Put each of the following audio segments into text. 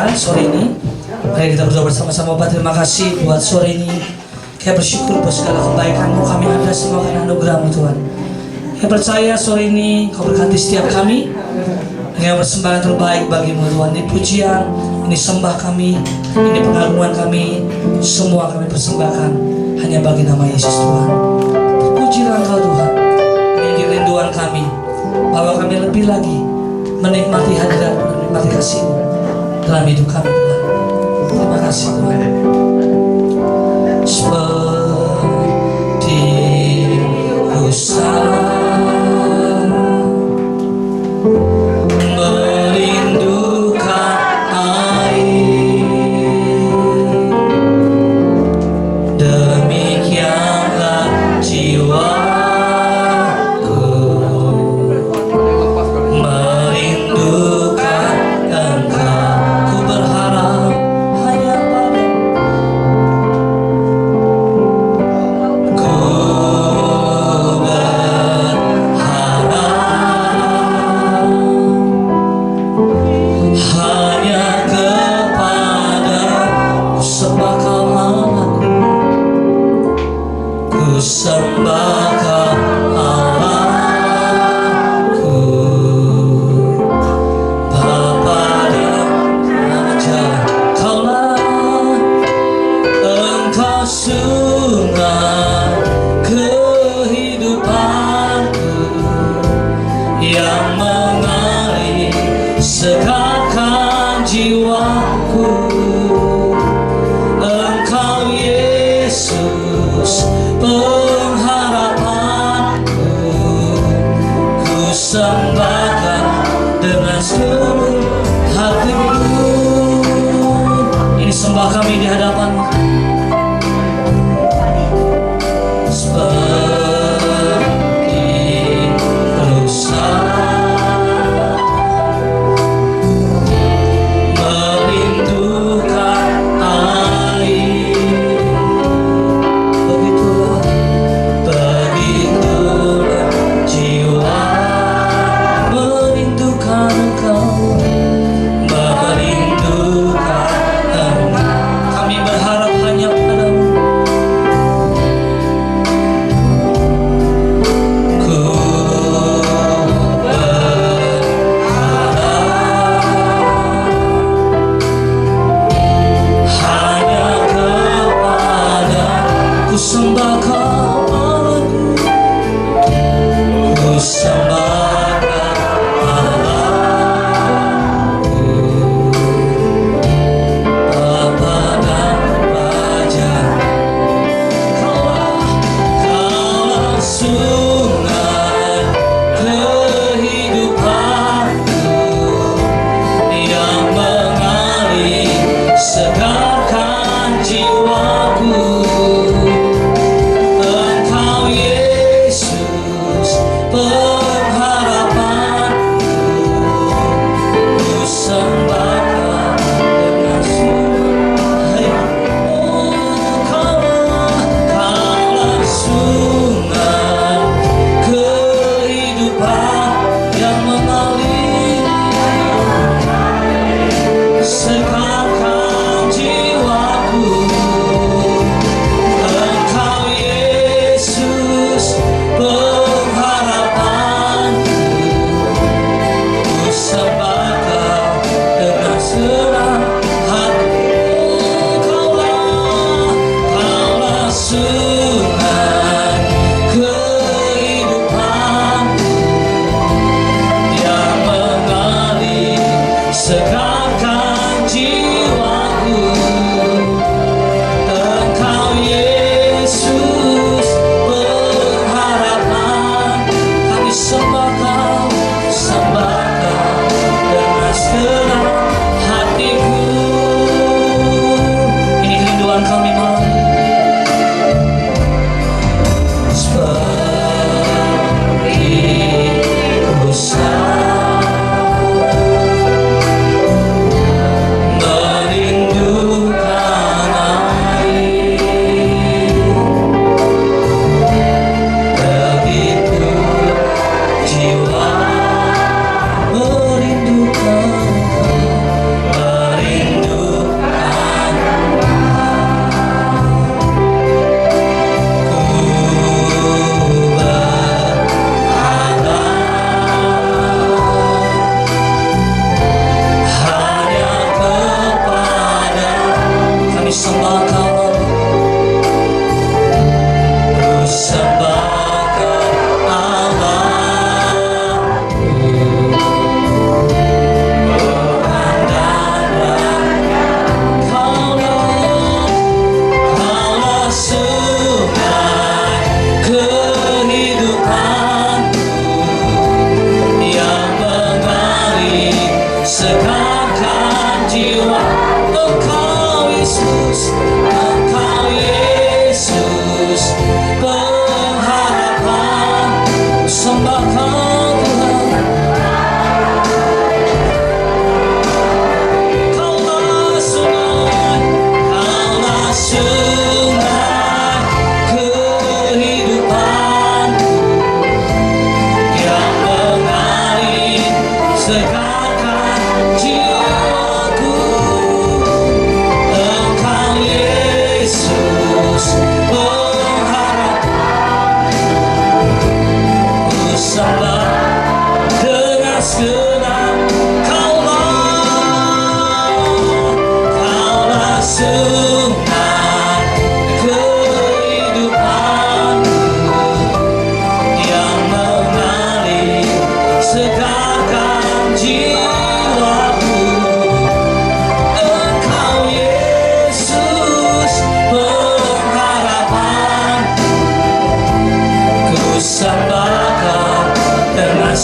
Tuhan sore ini. Mari kita berdoa bersama-sama. Bapak, terima kasih buat sore ini. Kami bersyukur buat segala kebaikan-Mu, kami ada semua karena anugerah-Mu Tuhan. Kami percaya sore ini Kau berkati setiap kami dengan persembahan terbaik bagi-Mu Tuhan. Ini pujian, ini sembah kami, ini pengagungan kami, semua kami persembahkan hanya bagi nama Yesus Tuhan. Terpujilah Engkau Tuhan. Ini rinduan kami, bahwa kami lebih lagi menikmati hadirat, menikmati kasih-Mu dalam hidup kami Tuhan. Terima kasih Tuhan. Seperti usah merindukan air, demikianlah jiwaku merindukan Engkau. Ku berharap hanya sembahkan Allahku, Bapa dan Raja. Kaulah Engkau sungai kehidupanku yang mengalir segarkan jiwaku. Engkau Yesus pengharapanku, ku sembahkan dengan seluruh hatiku. Ini sembah kami di hadapan-Mu. Seperti rusa merindukan air, begitulah jiwa merindukan Engkau, merindukan Engkau. Kami berharap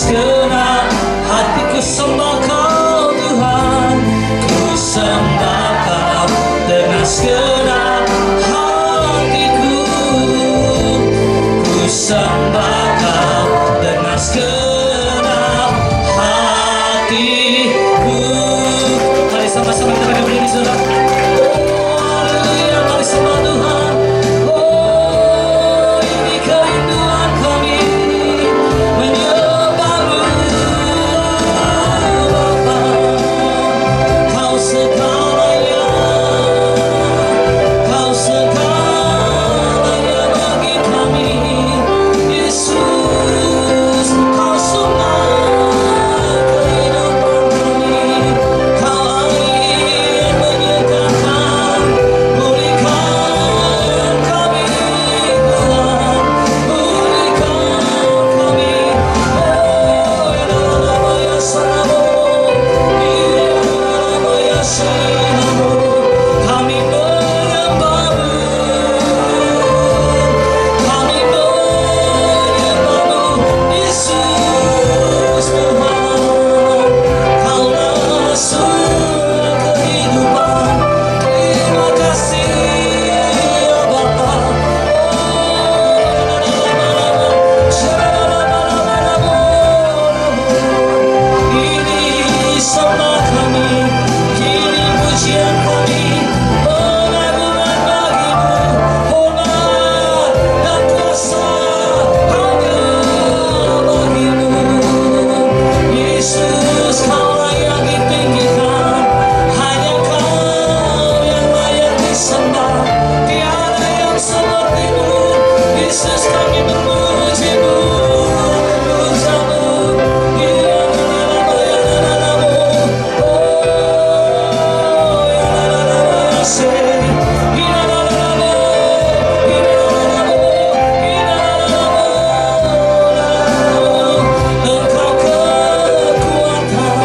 segenap hatiku sembah Kau Tuhan, ku sembah Kau dengan segenap hatiku, ku sembah Kau dengan segenap hatiku. Mari sama-sama kita akan berdiri saudara. Oh haleluya, mari sembah Tuhan. Oh ini kerinduan kami menyembah-Mu Bapa. Kau segalanya, Kau segalanya bagi kami. Yesus, Kau sumber kehidupan kami. Kau air menyediakan, pulihkan kami Tuhan, pulihkan kami. Oh Yerusalem Sanamu, Yerusalem Sinamu, kami menyembah-Mu, kami menyembah-Mu Yesus Tuhan. Kaulah sumber kehidupan. Terima kasih ya Bapa. Ini sembah kami, ini pujian kami, pengagungan bagi-Mu, hormat dan kuasa hanya bagi-Mu. Yesus, Kaulah yang ditinggikan, hanya Kau yang layak disembah, tiada yang seperti-Mu. Yesus, kami memuji-Mu, memuja-Mu. Engkau kekuatan,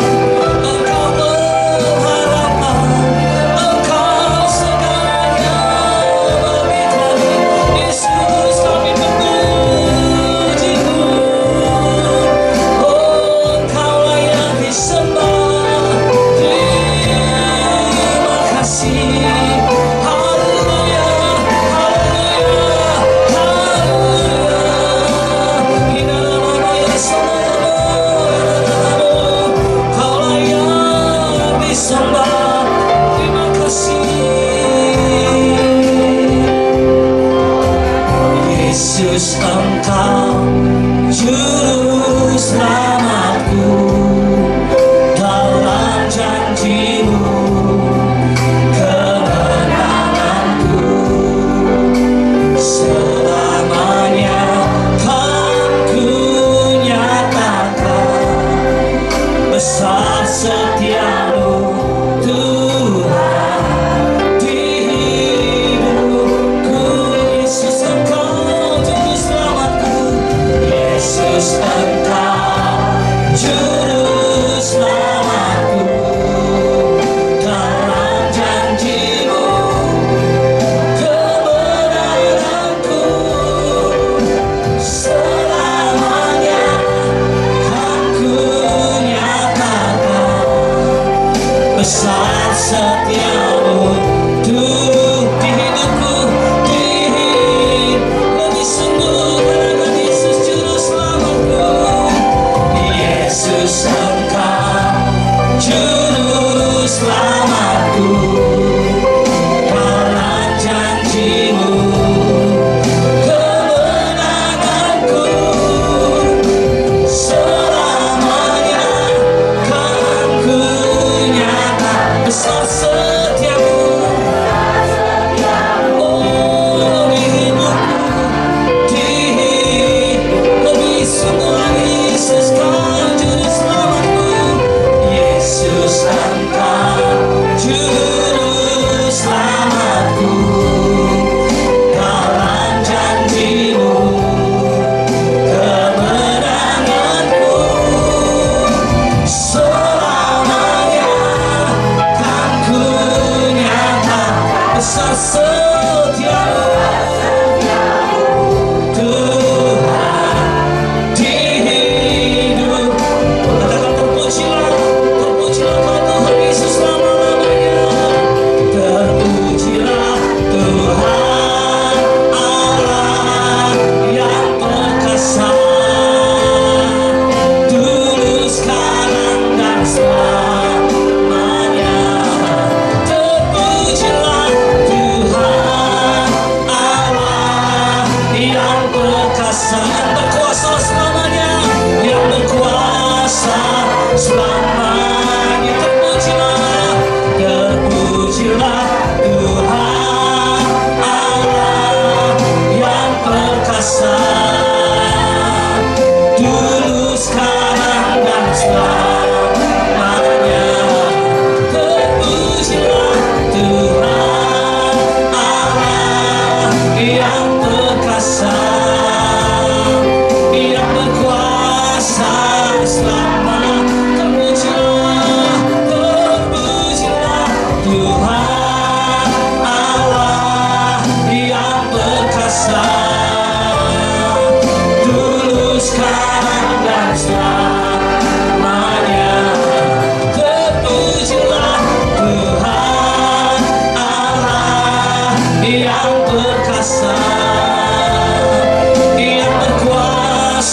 Engkau pengharapan, Engkau segalanya bagi kami. Yesus, kami memuji-Mu. Oh, Engkaulah yang disembah. Terima kasih. Haleluya, haleluya, haleluya. Inamaya sanamu, Kaulah yang disembah. Terima kasih. Yesus, Engkau juru selamatku, dalam janji-Mu kemenanganku, selamanya kan ku nyatakan besar setia-Mu Tuhan di hidupku. Yesus, Engkau juru selamatku, Yesus, Engkau juru selamatku, dalam janji-Mu kemenanganku, selamanya kan ku nyatakan besar setia-Mu Tuhan di hidupku, lebih sungguh karena Yesus juru selamatku.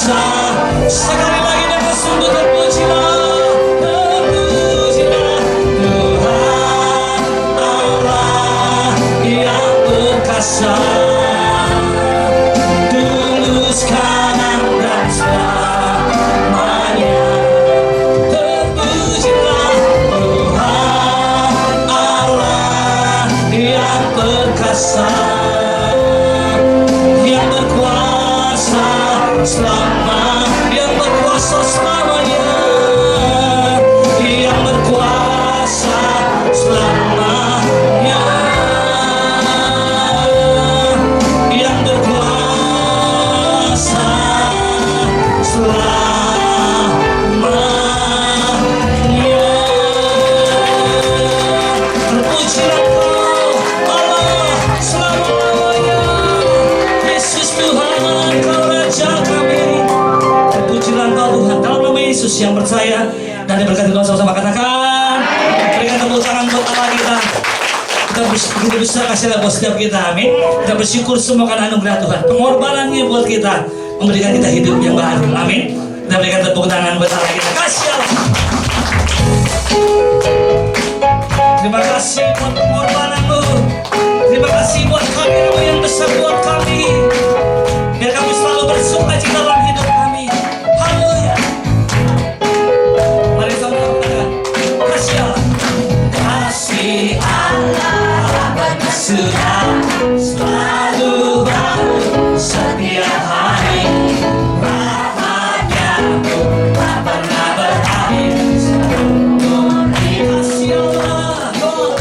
berkuasa. Sekali lagi dengan sungguh terpujilah, terpujilah Tuhan Allah yang perkasa. Tulus kanan dan selamanya. Terpujilah Tuhan Allah yang perkasa, yang berkuasa selama, yang berkuasa selamanya, yang berkuasa selamanya, yang berkuasa selamanya. Terpujilah Kau Allah selamanya. Yesus Tuhan, Kau Raja kami. Terpujilah Kau Tuhan. Dalam nama Yesus yang percaya dan diberkati Tuhan, sama-sama katakan. Berikan tepuk tangan buat Allah kita. Kita begitu besar kasih buat setiap kita, amin. Kita bersyukur semua karena anugerah Tuhan, pengorbanannya buat kita, memberikan kita hidup yang baru, amin. Kita berikan tepuk tangan buat Allah kita. Kasih Allah. Terima kasih buat pengorbananmu. Terima kasih buat karya-Mu yang besar buat kami. Biar kami selalu bersukacita dalam hidup kami. Haleluya. Mari kita katakan, kasih Allah. Kasih Allah berkesudah selalu baru setiap hari. Rahmat-Nya tak pernah berakhir. Kasih Allah,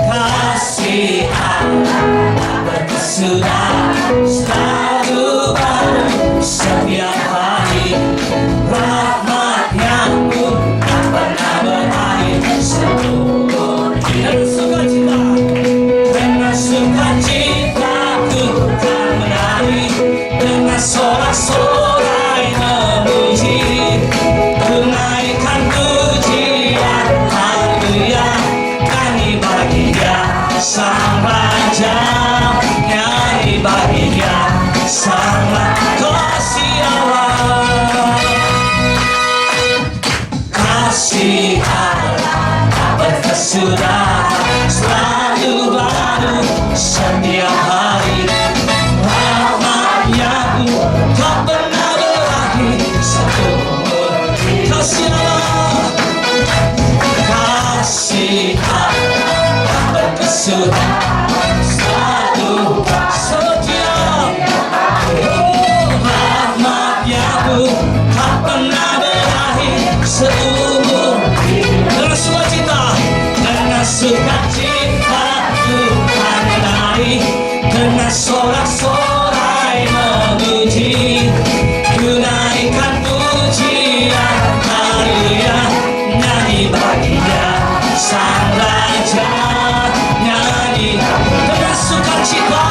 kasih Allah berkesudah selalu baru setiap hari. Rahmat-Nya tak pernah berakhir. Dengan sukacita ku kan menari, dengan sorak-sorai memuji, tunaikan pujian haleluya, nyanyi bagi Dia Sang Raja, nyanyi bagi Dia Sang Raja. Kasih Allah, kasih Allah berkesudah selalu baru setiap hari. Rahmat-Nya tak pernah berakhir seumur. Kasih Allah, kasih Allah berkesudah selalu setiap. Rahmat-Nya tak pernah berakhir seumur. Dengan sukacita, dengan sukacita Tuhan menari, dengan sorak-sorai memuji, tunaikan pujian haleluya, nyanyi bagi Dia Sang Raja, nyanyi dengan sukacita,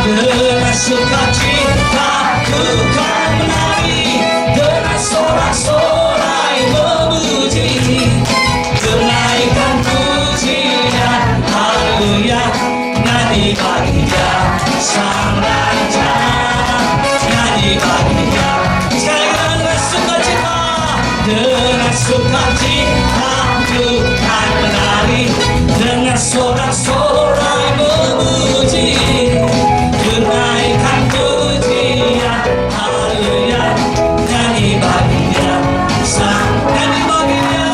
dengan sukacita Tuhan menari, dengan sorak-sorai memuji, tunaikan pujian haleluya, nyanyi bagi Dia Sang Raja, nyanyi bagi Dia. Sekali lagi dengan sukacita, dengan sukacita Tuhan menari, dengan sorak-sorai memuji, tunaikan pujian haleluya, nyanyi bagi Dia Sang, nyanyi bagi Dia,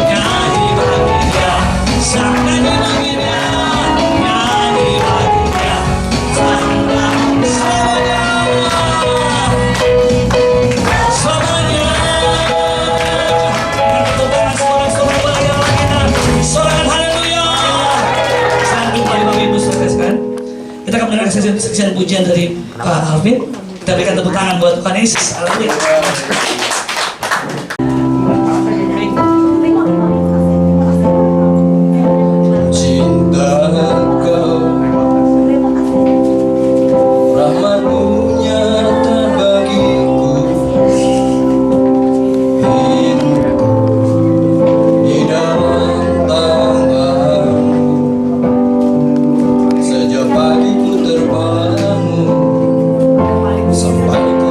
nyanyi bagi Dia Sang, nyanyi bagi Dia, nyanyi bagi Dia Sang selamanya, selamanya. Dengan tepuk tangan sorak-sorai bagi Allah kita, sorakan haleluya. Selamat jumpa di Bapak Ibu saudara. Kita akan mendengar kesaksian pujian dari Pak Alvin. Kita berikan tepuk tangan buat Tuhan Yesus. Haleluya. Cinta Kau, rahmat-Mu nyata bagiku, hidupku di dalam tangan-Mu. Sejak pagi ku terbangun sampai ku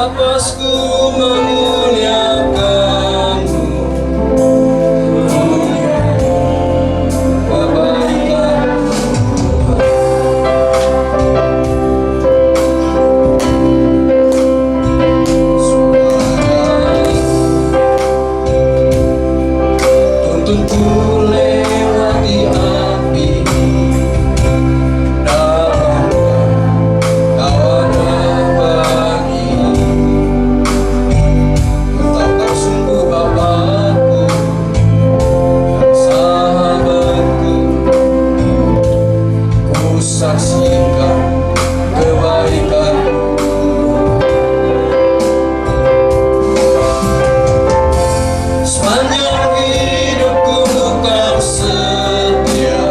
Napasku memuliakanmu, kebaikan tuntunku lewati api, dalam kau ada bagiku. Engkau tak sungguh Bapakku dan sahabatku, ku saksikan kebaikanmu. Sepanjang hidupku kau setia,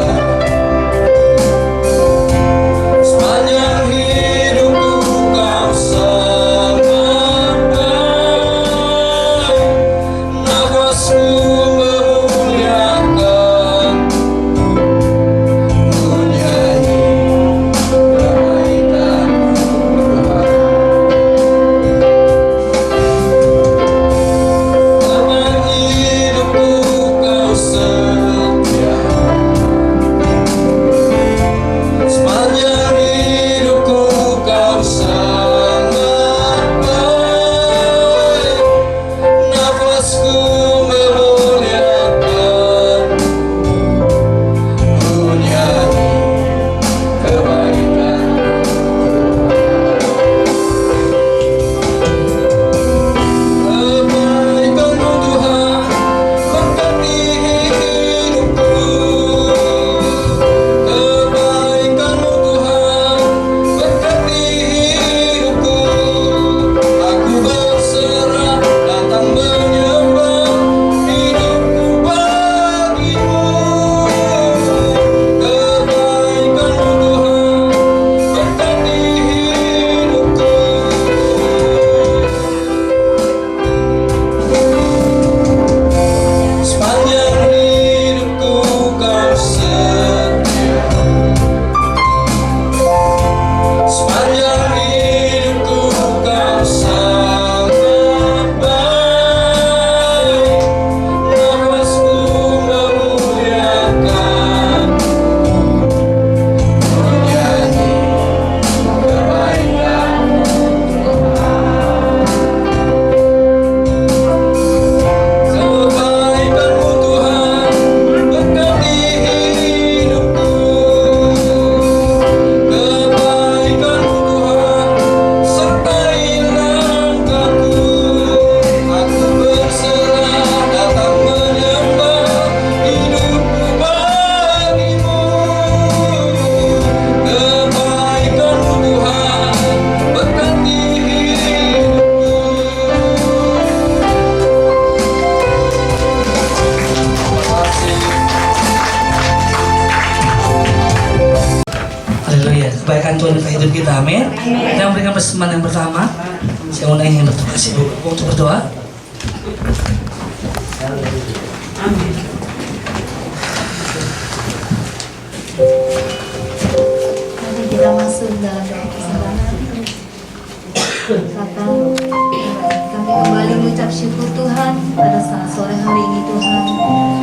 sepanjang hidupku kau sangat baik. Nafasku memuliakan, ku nyanyi kebaikan-Mu Tuhan. Sepanjang hidupku kau setia, sepanjang hidupku kau sangat baik. Nafasku memuliakan, ku nyanyi kebaikan. Kebaikan-Mu Tuhan berkati hidupku, kebaikan-Mu Tuhan berkati hidupku. Aku berserah datang menyembah, hidupku bagi-Mu. Kebaikan-Mu Tuhan berkati hidupku. Sepanjang hidupku kau setia, sepanjang hidupku kau sangat baik. Nafasku memuliakan, ku nyanyi kebaikan-Mu Kebaikan-Mu Tuhan berkati hidupku, kebaikan-Mu Tuhan sertai langkahku. Aku berserah datang menyembah, hidupku bagi-Mu. Kebaikan-Mu Tuhan berkati hidupku. Haleluya. Kebaikan Tuhan di hidup kita. Amin. Kita memberikan persembahan yang pertama. Saya undang yang berdoa. Untuk berdoa. Mari kita masuk dalam doa persembahan. Kata kami kembali mengucap syukur Tuhan pada saat sore hari ini Tuhan.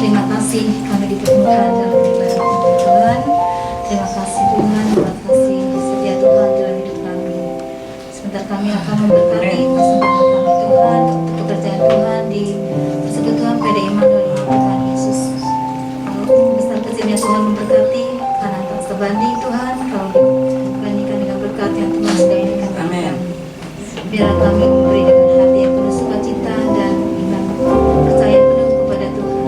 Terima kasih kami dipertemukan dalam ibadah Tuhan. Terima kasih Tuhan, terima kasih setia Tuhan dalam hidup kami. Sebentar kami akan memberkati persembahan kami Tuhan untuk pekerjaan Tuhan di Persekutuan PD Immanuel Tuhan Yesus. Besar kecilnya Tuhan memberkati karena tak sebanding Tuhan kalau dibandingkan dengan berkat yang Tuhan sudah berikan kepada Amin. kami. Biar kami memberi dengan hati yang penuh sukacita dan iman percaya penuh kepada Tuhan.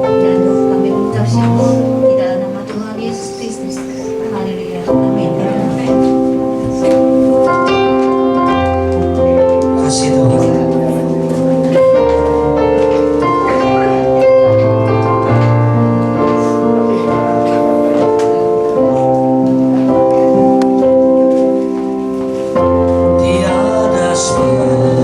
Dan kami mengucap syukur di dalam nama Tuhan Yesus Kristus. Haleluya. Amin. Kasih Tuhan. Tiada seperti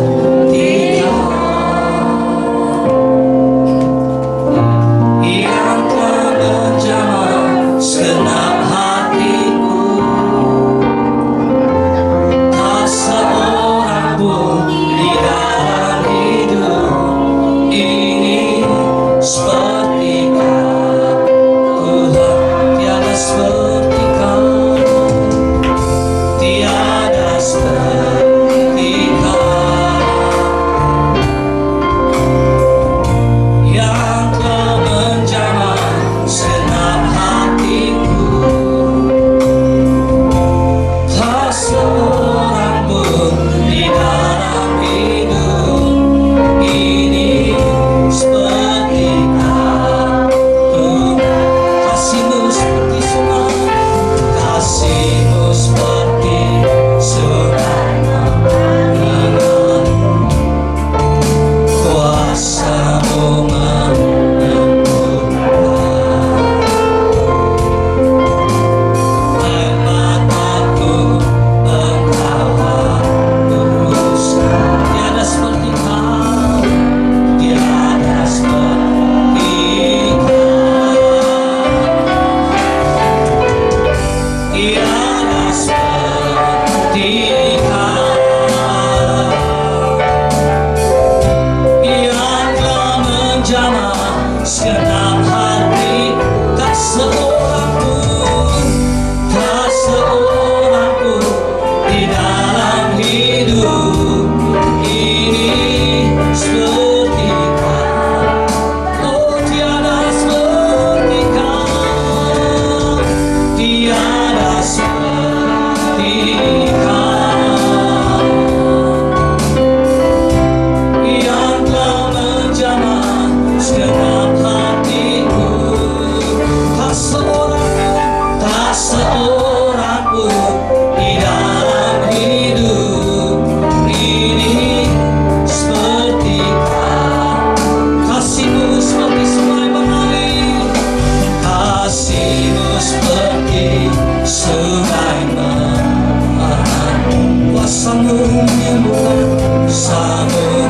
Kuasamu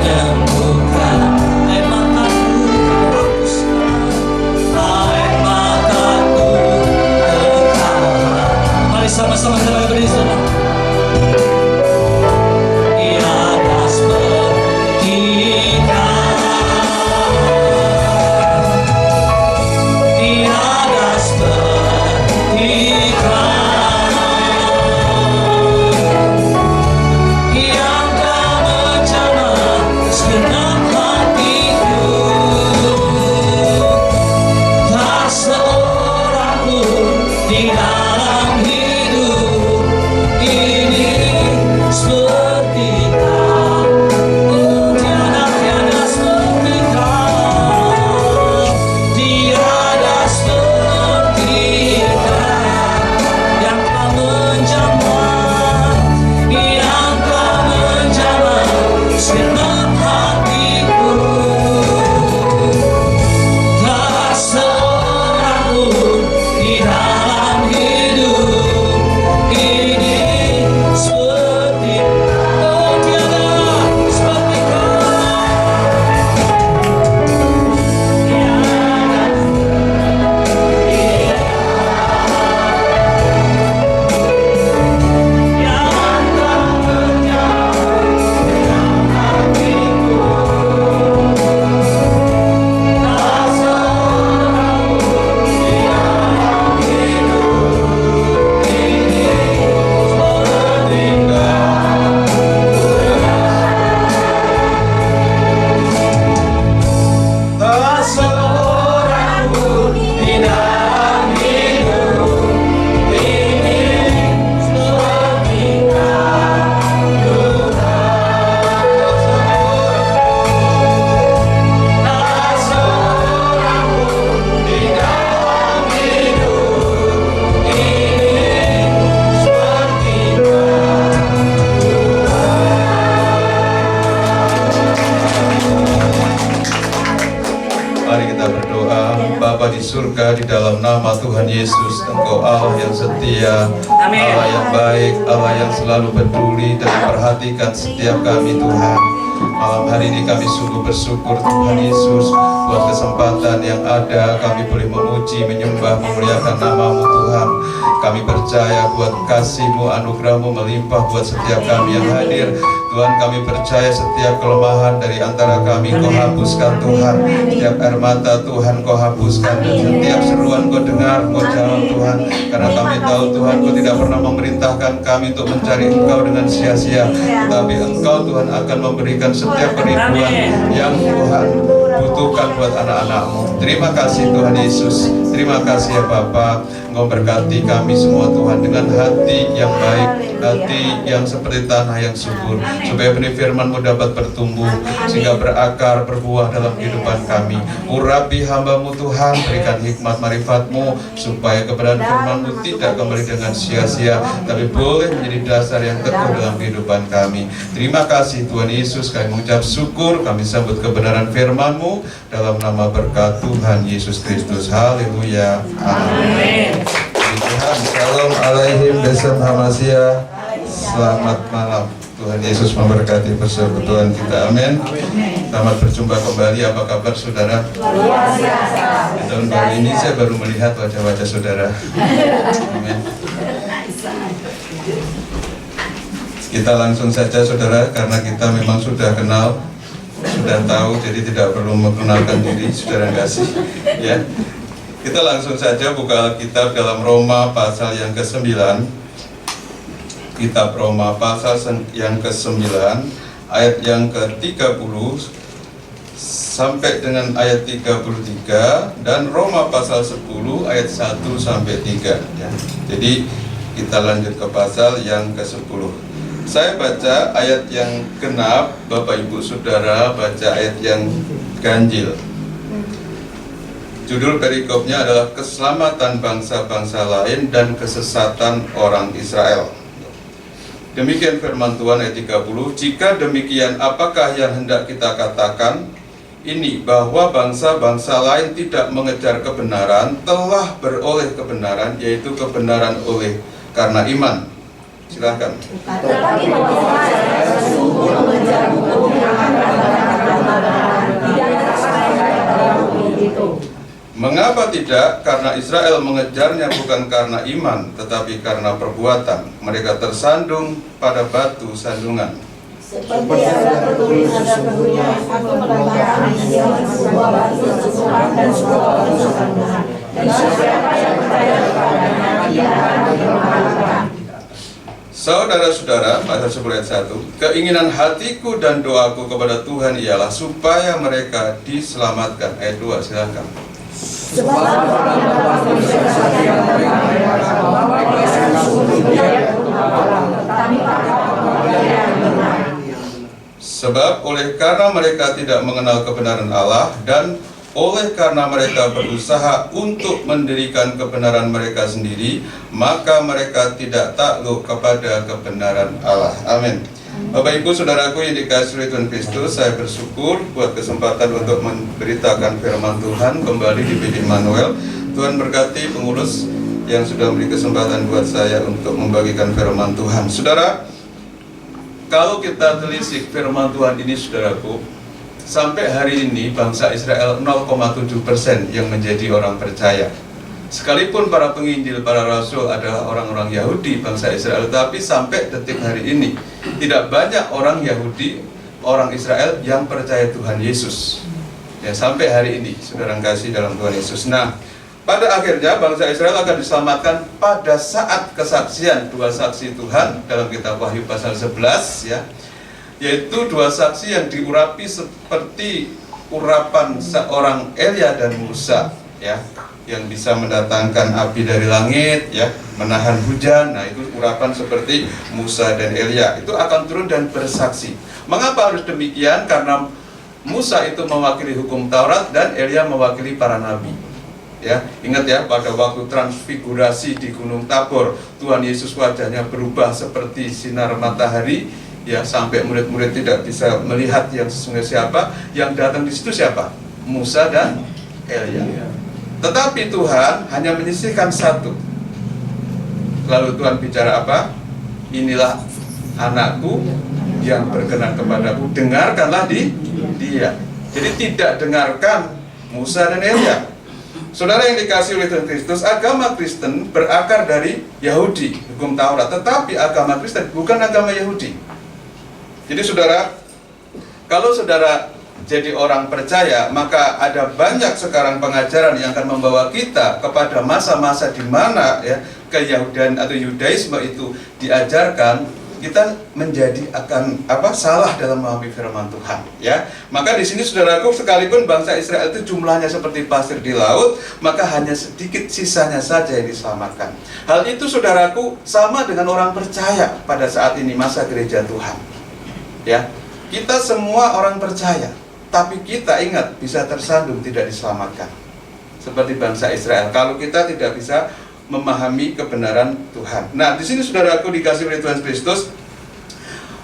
menyembuhkan. Air mataku hapuskan, air mataku tertahan. Mari sama-sama kita berdiri saudara. Tiada seperti Kau, tiada seperti Kau, yang telah menjamah segenap hatiku. Tak seorang pun di dalam hidup ini seperti Kau. Oh, tiada seperti Kau, tiada seperti Kau, yang telah menjamah, yang telah menjamah segenap hatiku. Tak seorang pun di dalam hidup ini seperti oh tiada seperti Tak seorang pun di dalam hidup ini seperti Kau, Tuhan. Tak seorang pun di dalam hidup ini seperti Mari kita berdoa. Bapa di surga, di dalam nama Tuhan Yesus, Engkau Allah yang setia, Allah yang baik, Allah yang selalu peduli dan memperhatikan setiap kami Tuhan. Malam hari ini kami sungguh bersyukur Tuhan Yesus buat kesempatan yang ada kami boleh memuji, menyembah, memuliakan nama-Mu Tuhan. Kami percaya buat kasih-Mu, anugerah-Mu melimpah buat setiap kami yang hadir. Tuhan, kami percaya setiap kelemahan dari antara kami Kau hapuskan Tuhan. Setiap air mata Tuhan Kau hapuskan, dan setiap seruan Kau dengar, Kau jawab Tuhan. Karena kami tahu Tuhan Kau tidak pernah memerintahkan kami untuk mencari Engkau dengan sia-sia, tetapi Engkau Tuhan akan memberikan setiap penipuan yang Tuhan butuhkan buat anak-anak-Mu. Terima kasih Tuhan Yesus. Terima kasih ya Bapa. Engkau berkati kami semua Tuhan dengan hati yang baik, hati yang seperti tanah yang subur, supaya benih firman-Mu dapat bertumbuh sehingga berakar, berbuah dalam kehidupan kami. Urapi hamba-Mu Tuhan, berikan hikmat marifat-Mu supaya kebenaran firman-Mu tidak kembali dengan sia-sia, tapi boleh menjadi dasar yang teguh dalam kehidupan kami. Terima kasih Tuhan Yesus, kami mengucap syukur, kami sambut kebenaran firman-Mu dalam nama berkat Tuhan Yesus Kristus. Haleluya. Amin. Tuhan, Shalom alaihim, Besem Hamasya. Selamat malam. Tuhan Yesus memberkati persekutuan kita. Amin. Selamat berjumpa kembali. Apa kabar saudara? Di tahun baru ini saya baru melihat wajah-wajah saudara. Amin. Kita langsung saja saudara, karena kita memang sudah kenal, sudah tahu, jadi tidak perlu mengenalkan diri, saudara kasih. Ya. Kita langsung saja buka Alkitab dalam Roma pasal yang ke-9. Kitab Roma pasal yang ke-9 ayat yang ke-30 sampai dengan ayat 33, dan Roma pasal 10 ayat 1 sampai 3 ya. Jadi kita lanjut ke pasal yang ke-10. Saya baca ayat yang genap, Bapak Ibu Saudara baca ayat yang ganjil. Judul perikopnya adalah keselamatan bangsa-bangsa lain dan kesesatan orang Israel. Demikian firman Tuhan ayat 30. Jika demikian, apakah yang hendak kita katakan? Ini bahwa bangsa-bangsa lain tidak mengejar kebenaran, telah beroleh kebenaran, yaitu kebenaran oleh karena iman. Silakan. Tetapi bahwa sesungguhnya Mengapa tidak? Karena Israel mengejarnya bukan karena iman, tetapi karena perbuatan. Mereka tersandung pada batu sandungan. Seperti ada tertulis sesungguhnya aku meletakkan Sion sebuah batu sesungguhan dan sebuah batu sandungan, dan siapa yang percaya kepadanya tidak akan dipermalukan. Saudara-saudara, pasal 10 ayat 1, keinginan hatiku dan doaku kepada Tuhan ialah supaya mereka diselamatkan. Ayat 2, silakan. Sebab orang Bapa bersosial mereka bahwa mereka sungguh tidak berguna, tetapi pada kebenaran yang benar. Sebab karena mereka tidak mengenal kebenaran Allah dan oleh karena mereka berusaha untuk mendirikan kebenaran mereka sendiri, maka mereka tidak takluk kepada kebenaran Allah. Amin. Bapak Ibu Saudaraku yang dikasihi oleh Tuhan Kristus, saya bersyukur buat kesempatan untuk memberitakan firman Tuhan kembali di PD Immanuel. Tuhan berkati pengurus yang sudah memberi kesempatan buat saya untuk membagikan firman Tuhan. Saudara, kalau kita telisik firman Tuhan ini, saudaraku, sampai hari ini bangsa Israel 0,7% yang menjadi orang percaya. Sekalipun para penginjil, para rasul adalah orang-orang Yahudi, bangsa Israel, tapi sampai detik hari ini tidak banyak orang Yahudi, orang Israel yang percaya Tuhan Yesus. Ya, sampai hari ini, saudara kasih dalam Tuhan Yesus. Nah, pada akhirnya bangsa Israel akan diselamatkan pada saat kesaksian dua saksi Tuhan dalam kitab Wahyu pasal 11, ya, yaitu dua saksi yang diurapi seperti urapan seorang Elia dan Musa, ya, yang bisa mendatangkan api dari langit, ya, menahan hujan. Nah, itu urapan seperti Musa dan Elia. Itu akan turun dan bersaksi. Mengapa harus demikian? Karena Musa itu mewakili hukum Taurat dan Elia mewakili para nabi. Ya, ingat ya, pada waktu transfigurasi di Gunung Tabor, Tuhan Yesus wajahnya berubah seperti sinar matahari, ya, sampai murid-murid tidak bisa melihat yang sesungguhnya siapa. Yang datang di situ siapa? Musa dan Elia. Tetapi Tuhan hanya menyisihkan satu. Lalu Tuhan bicara apa? Inilah anakku yang berkenan kepadaku, dengarkanlah dia. Jadi tidak dengarkan Musa dan Elia. Saudara yang dikasihi oleh Tuhan Kristus, agama Kristen berakar dari Yahudi, hukum Taurat. Tetapi agama Kristen bukan agama Yahudi. Jadi saudara, kalau saudara jadi orang percaya, maka ada banyak sekarang pengajaran yang akan membawa kita kepada masa-masa di mana, ya, keyahudian atau Yudaisme itu diajarkan, kita menjadi akan salah dalam memahami firman Tuhan, ya. Maka di sini saudaraku, sekalipun bangsa Israel itu jumlahnya seperti pasir di laut, maka hanya sedikit sisanya saja yang diselamatkan. Hal itu saudaraku sama dengan orang percaya pada saat ini, masa gereja Tuhan, ya. Kita semua orang percaya, tapi kita ingat bisa tersandung tidak diselamatkan. Seperti bangsa Israel, kalau kita tidak bisa memahami kebenaran Tuhan. Nah, di sini saudaraku dikasih oleh Tuhan Kristus,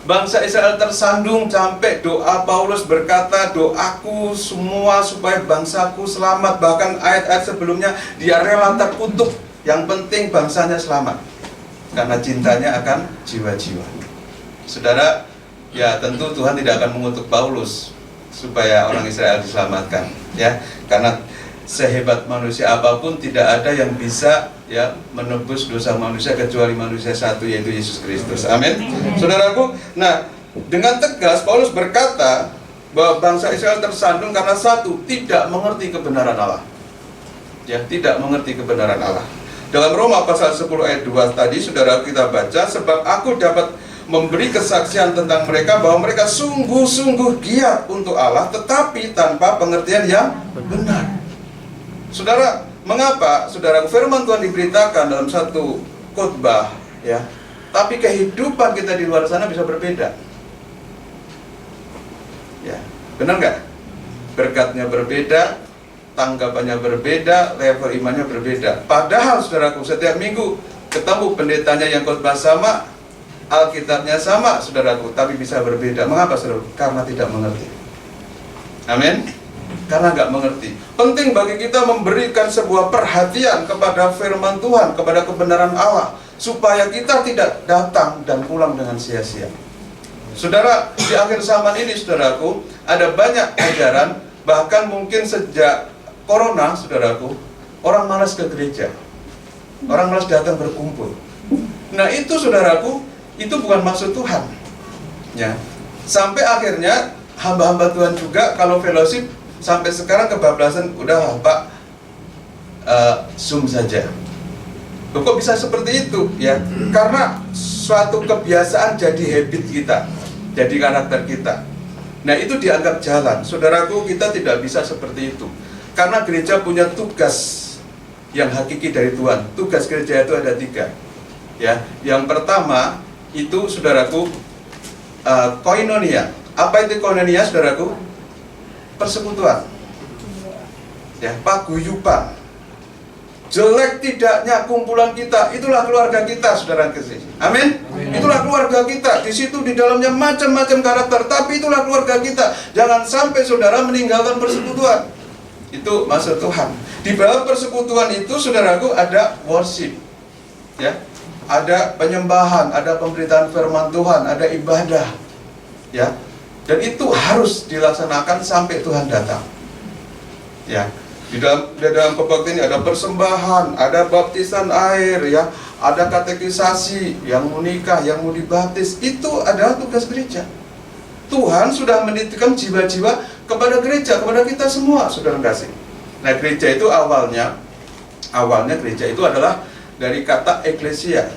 bangsa Israel tersandung sampai doa Paulus berkata, doaku semua supaya bangsaku selamat. Bahkan ayat-ayat sebelumnya dia rela terkutuk, yang penting bangsanya selamat, karena cintanya akan jiwa-jiwa. Saudara, ya tentu Tuhan tidak akan mengutuk Paulus supaya orang Israel diselamatkan, ya, karena sehebat manusia apapun tidak ada yang bisa, ya, menebus dosa manusia kecuali manusia satu, yaitu Yesus Kristus. Amin. Saudaraku, nah, dengan tegas Paulus berkata bahwa bangsa Israel tersandung karena satu, tidak mengerti kebenaran Allah. Ya, tidak mengerti kebenaran Allah. Dalam Roma pasal 10 ayat 2 tadi saudara kita baca, sebab aku dapat memberi kesaksian tentang mereka bahwa mereka sungguh-sungguh giat untuk Allah, tetapi tanpa pengertian yang benar. Saudara, mengapa saudara firman Tuhan diberitakan dalam satu khotbah, ya, tapi kehidupan kita di luar sana bisa berbeda? Ya, benar nggak? Berkatnya berbeda, tanggapannya berbeda, level imannya berbeda. Padahal saudaraku, setiap minggu ketemu pendetanya yang khotbah sama, Alkitabnya sama, saudaraku, tapi bisa berbeda. Mengapa, saudaraku? Karena tidak mengerti. Amin. Karena nggak mengerti. Penting bagi kita memberikan sebuah perhatian kepada firman Tuhan, kepada kebenaran Allah, supaya kita tidak datang dan pulang dengan sia-sia. Saudara, di akhir zaman ini, saudaraku, ada banyak ajaran, bahkan mungkin sejak corona, saudaraku, orang malas ke gereja, orang malas datang berkumpul. Nah itu saudaraku, itu bukan maksud Tuhan. Ya, sampai akhirnya hamba-hamba Tuhan juga kalau fellowship sampai sekarang kebablasan, udah Pak, Zoom saja. Loh, kok bisa seperti itu? Ya, karena suatu kebiasaan jadi habit kita, jadi karakter kita. Nah itu dianggap jalan. Saudaraku, kita tidak bisa seperti itu. Karena gereja punya tugas yang hakiki dari Tuhan. Tugas gereja itu ada 3. Ya, yang pertama itu saudaraku, koinonia. Apa itu koinonia, saudaraku? Persekutuan. Ya, paguyuban. Jelek tidaknya kumpulan kita, itulah keluarga kita, saudara kasih. Amin. Itulah keluarga kita. Di situ di dalamnya macam-macam karakter, tapi itulah keluarga kita. Jangan sampai saudara meninggalkan persekutuan. Itu maksud Tuhan. Di bawah persekutuan itu, saudaraku, ada worship, ya, ada penyembahan, ada pemberitaan firman Tuhan, ada ibadah, ya, dan itu harus dilaksanakan sampai Tuhan datang. Ya, di dalam kebaktian ini ada persembahan, ada baptisan air, ya, ada katekisasi, yang mau nikah, yang mau dibaptis, itu adalah tugas gereja. Tuhan sudah menitipkan jiwa-jiwa kepada gereja, kepada kita semua, saudara kasih. Nah, gereja itu awalnya gereja itu adalah dari kata eklesia.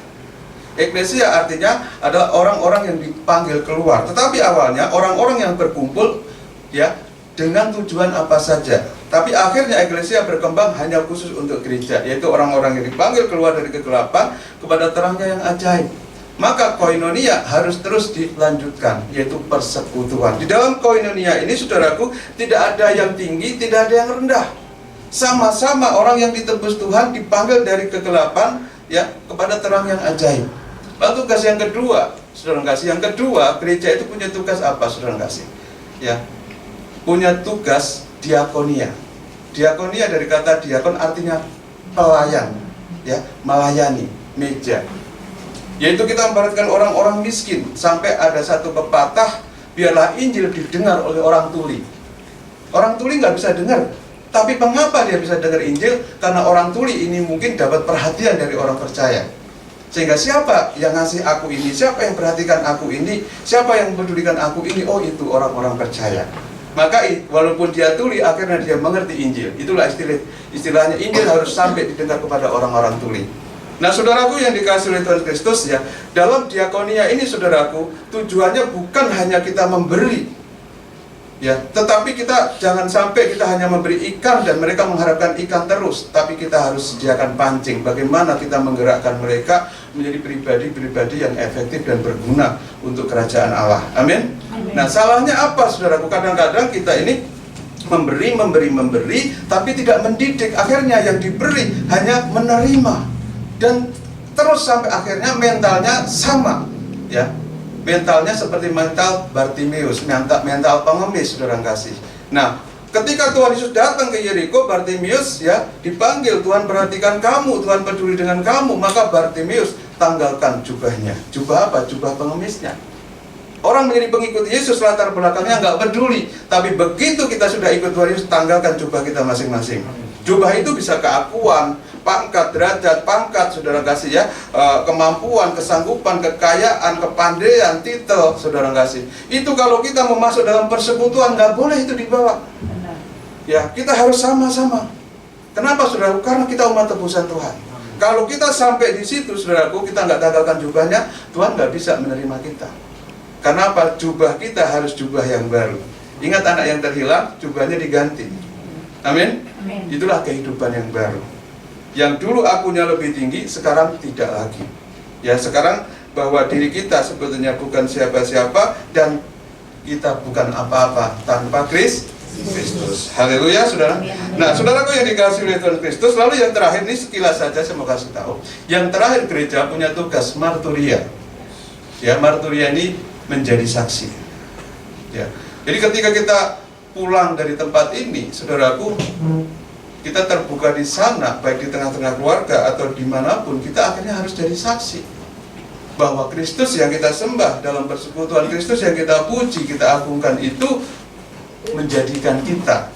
Eklesia artinya adalah orang-orang yang dipanggil keluar. Tetapi awalnya orang-orang yang berkumpul, ya, dengan tujuan apa saja. Tapi akhirnya eklesia berkembang hanya khusus untuk gereja, yaitu orang-orang yang dipanggil keluar dari kegelapan kepada terangnya yang ajaib. Maka koinonia harus terus dilanjutkan, yaitu persekutuan. Di dalam koinonia ini, saudaraku, tidak ada yang tinggi, tidak ada yang rendah. Sama-sama orang yang ditebus Tuhan dipanggil dari kegelapan, ya, kepada terang yang ajaib. Lalu tugas yang kedua, saudara kasih, yang kedua, gereja itu punya tugas apa, saudara kasih? Ya, punya tugas diakonia. Diakonia dari kata diakon artinya pelayan, ya, melayani, meja. Yaitu kita memperhatikan orang-orang miskin. Sampai ada satu pepatah, biarlah Injil didengar oleh orang tuli. Orang tuli nggak bisa dengar. Tapi mengapa dia bisa dengar Injil? Karena orang tuli ini mungkin dapat perhatian dari orang percaya. Sehingga siapa yang ngasih aku ini, siapa yang perhatikan aku ini, siapa yang mempedulikan aku ini, oh itu orang-orang percaya. Maka walaupun dia tuli, akhirnya dia mengerti Injil. Itulah istilahnya, Injil harus sampai didengar kepada orang-orang tuli. Nah, saudaraku yang dikasihi oleh Tuhan Kristus, ya, dalam diakonia ini, saudaraku, tujuannya bukan hanya kita memberi, ya, tetapi kita jangan sampai kita hanya memberi ikan dan mereka mengharapkan ikan terus, tapi kita harus sediakan pancing. Bagaimana kita menggerakkan mereka menjadi pribadi-pribadi yang efektif dan berguna untuk kerajaan Allah. Amin. Nah, salahnya apa, saudaraku? Kadang-kadang kita ini memberi, tapi tidak mendidik. Akhirnya yang diberi hanya menerima. Dan terus sampai akhirnya mentalnya sama, ya, mentalnya seperti mental Bartimeus, mental pengemis, saudara kasih. Nah, ketika Tuhan Yesus datang ke Yeriko, Bartimeus, ya, dipanggil, Tuhan perhatikan kamu, Tuhan peduli dengan kamu. Maka Bartimeus tanggalkan jubahnya. Jubah apa? Jubah pengemisnya. Orang menjadi pengikut Yesus latar belakangnya nggak peduli, tapi begitu kita sudah ikut Tuhan Yesus, tanggalkan jubah kita masing-masing. Jubah itu bisa keakuan, pangkat, derajat, pangkat, saudara kasih, ya, kemampuan, kesanggupan, kekayaan, kepandaian, titel, saudara kasih. Itu kalau kita mau masuk dalam persekutuan, nggak boleh itu dibawa. Ya, kita harus sama-sama. Kenapa, saudaraku? Karena kita umat tebusan Tuhan. Kalau kita sampai di situ, saudaraku, kita nggak tanggalkan jubahnya, Tuhan nggak bisa menerima kita. Karena apa? Jubah kita harus jubah yang baru. Ingat anak yang terhilang, jubahnya diganti. Amin? Itulah kehidupan yang baru. Yang dulu akunya lebih tinggi, sekarang tidak lagi. Ya, sekarang bahwa diri kita sebetulnya bukan siapa-siapa dan kita bukan apa-apa tanpa Kristus. Haleluya, saudara. Nah, saudaraku yang dikasihi oleh Tuhan Kristus, lalu yang terakhir ini sekilas saja saya mau kasih tahu. Yang terakhir, gereja punya tugas marturia. Ya, marturia ini menjadi saksi. Ya. Jadi ketika kita pulang dari tempat ini, saudaraku, kita terbuka di sana, baik di tengah-tengah keluarga atau dimanapun, kita akhirnya harus jadi saksi bahwa Kristus yang kita sembah dalam persekutuan, Kristus yang kita puji, kita agungkan itu menjadikan kita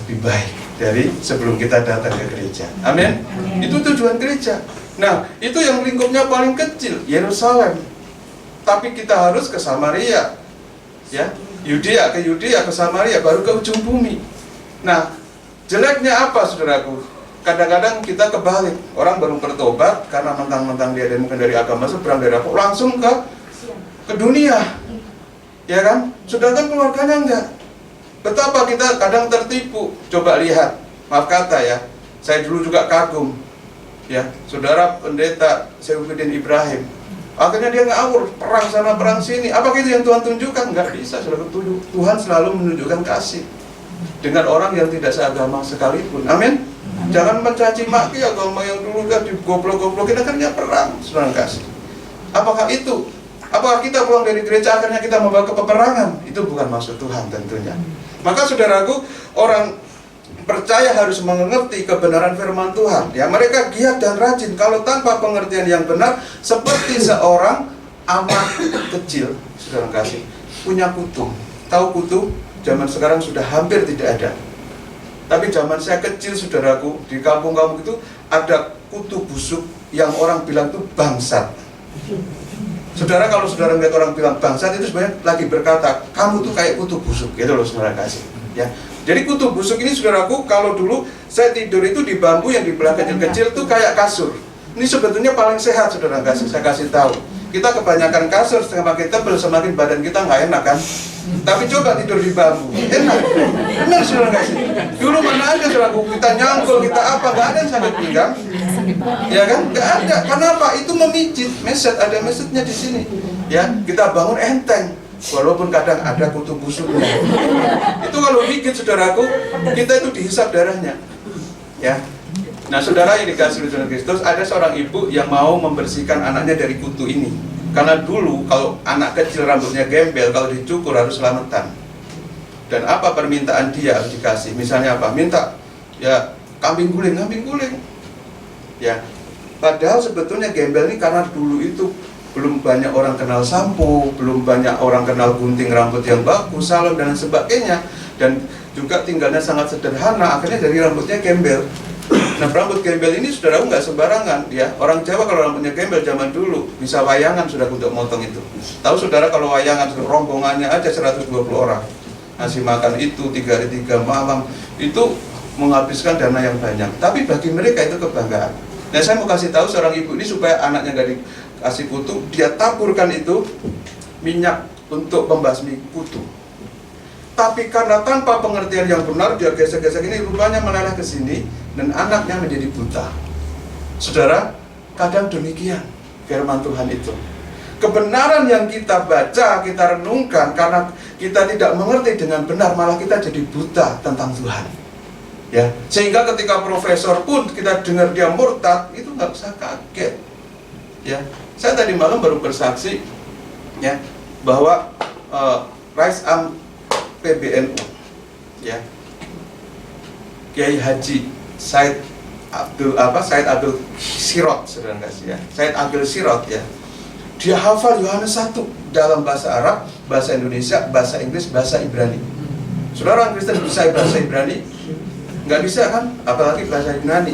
lebih baik. dari sebelum kita datang ke gereja. Amin. Itu tujuan gereja. Nah, itu yang lingkupnya paling kecil, Yerusalem. Tapi kita harus ke Samaria, ya, Yudea ke Samaria, baru ke ujung bumi. Nah, jeleknya apa, saudaraku? Kadang-kadang kita kebalik, orang baru bertobat karena mentang-mentang dia mungkin dari agama seberang, dari apa, langsung ke dunia, ya kan? Sedangkan keluarganya enggak. Betapa kita kadang tertipu. Coba lihat, maaf kata ya, saya dulu juga kagum, ya, saudara pendeta Saifuddin Ibrahim. Akhirnya dia ngawur, perang sana perang sini. Apakah itu yang Tuhan tunjukkan? Enggak bisa, saudara. Tuhan selalu menunjukkan kasih dengan orang yang tidak seagama sekalipun. Amin. Jangan mencaci maki agama yang dulu kan digoblok-goblokin, akhirnya perang, saudara kasih. Apakah itu? Apakah kita pulang dari gereja akhirnya kita membawa ke peperangan? Itu bukan maksud Tuhan tentunya. Maka saudaraku, orang percaya harus mengerti kebenaran firman Tuhan. Ya, mereka giat dan rajin. Kalau tanpa pengertian yang benar, seperti seorang anak kecil, saudara kasih, punya kutu. Tahu kutu? Zaman sekarang sudah hampir tidak ada. Tapi zaman saya kecil, saudaraku, di kampung-kampung itu ada kutu busuk yang orang bilang itu bangsat. Saudara, kalau saudara melihat orang bilang bangsat, itu sebenarnya lagi berkata, kamu tuh kayak kutu busuk, gitu loh, saudara kasih. Ya, jadi kutu busuk ini, saudaraku, kalau dulu saya tidur itu di bambu yang dibelah kecil-kecil tuh kayak kasur. Ini sebetulnya paling sehat, saudara kasih. Saya kasih tahu. Kita kebanyakan kasur, semakin tebal, semakin badan kita nggak enak kan? Tapi coba tidur di bambu, enak. Benar, saudara kasih. Dulu mana ada, saudaraku, kita nyangkul, kita apa, nggak ada yang sakit pinggang. Ya kan? Nggak ada. Kenapa? Itu memijit. Meset, ada mesetnya di sini. Ya, kita bangun enteng. Walaupun kadang ada kutu busuknya. Itu kalau gigit, saudaraku, kita itu dihisap darahnya. Ya. Nah, saudara yang dikasih oleh Tuhan Kristus, ada seorang ibu yang mau membersihkan anaknya dari kutu ini. Karena dulu kalau anak kecil rambutnya gembel, kalau dicukur harus selamatan. Dan apa permintaan dia harus dikasih? Misalnya apa? Minta ya kambing guling. Ya. Padahal sebetulnya gembel ini karena dulu itu belum banyak orang kenal sampo, belum banyak orang kenal gunting rambut yang bagus, salon dan sebagainya, dan juga tinggalnya sangat sederhana, akhirnya dari rambutnya gembel. Nah, rambut gembel ini, saudara, nggak sembarangan, ya. Orang Jawa kalau rambutnya gembel zaman dulu bisa wayangan sudah untuk motong itu. Tahu saudara, kalau wayangan rombongannya aja 120 orang, ngasih makan itu 3 hari 3 malam, itu menghabiskan dana yang banyak. Tapi bagi mereka itu kebanggaan. Nah, saya mau kasih tahu seorang ibu ini supaya anaknya nggak dikasih kutu, dia taburkan itu minyak untuk membasmi kutu. Tapi karena tanpa pengertian yang benar, dia gesek-gesek ini, rupanya meleleh ke sini dan anaknya menjadi buta. Saudara, kadang demikian firman Tuhan itu. Kebenaran yang kita baca, kita renungkan, karena kita tidak mengerti dengan benar, malah kita jadi buta tentang Tuhan. Ya, sehingga ketika profesor pun kita dengar dia murtad, itu nggak usah kaget. Ya, saya tadi malam baru bersaksi, ya, bahwa Rais Am PBNU, ya, Kiai Haji Said Abdul Sirot, saudara kasih ya, Said Abdul Sirot, ya, dia hafal Yohanes 1 dalam bahasa Arab, bahasa Indonesia, bahasa Inggris, bahasa Ibrani. Saudara orang Kristen bisa bahasa Ibrani? Nggak bisa kan? Apalagi bahasa Yunani.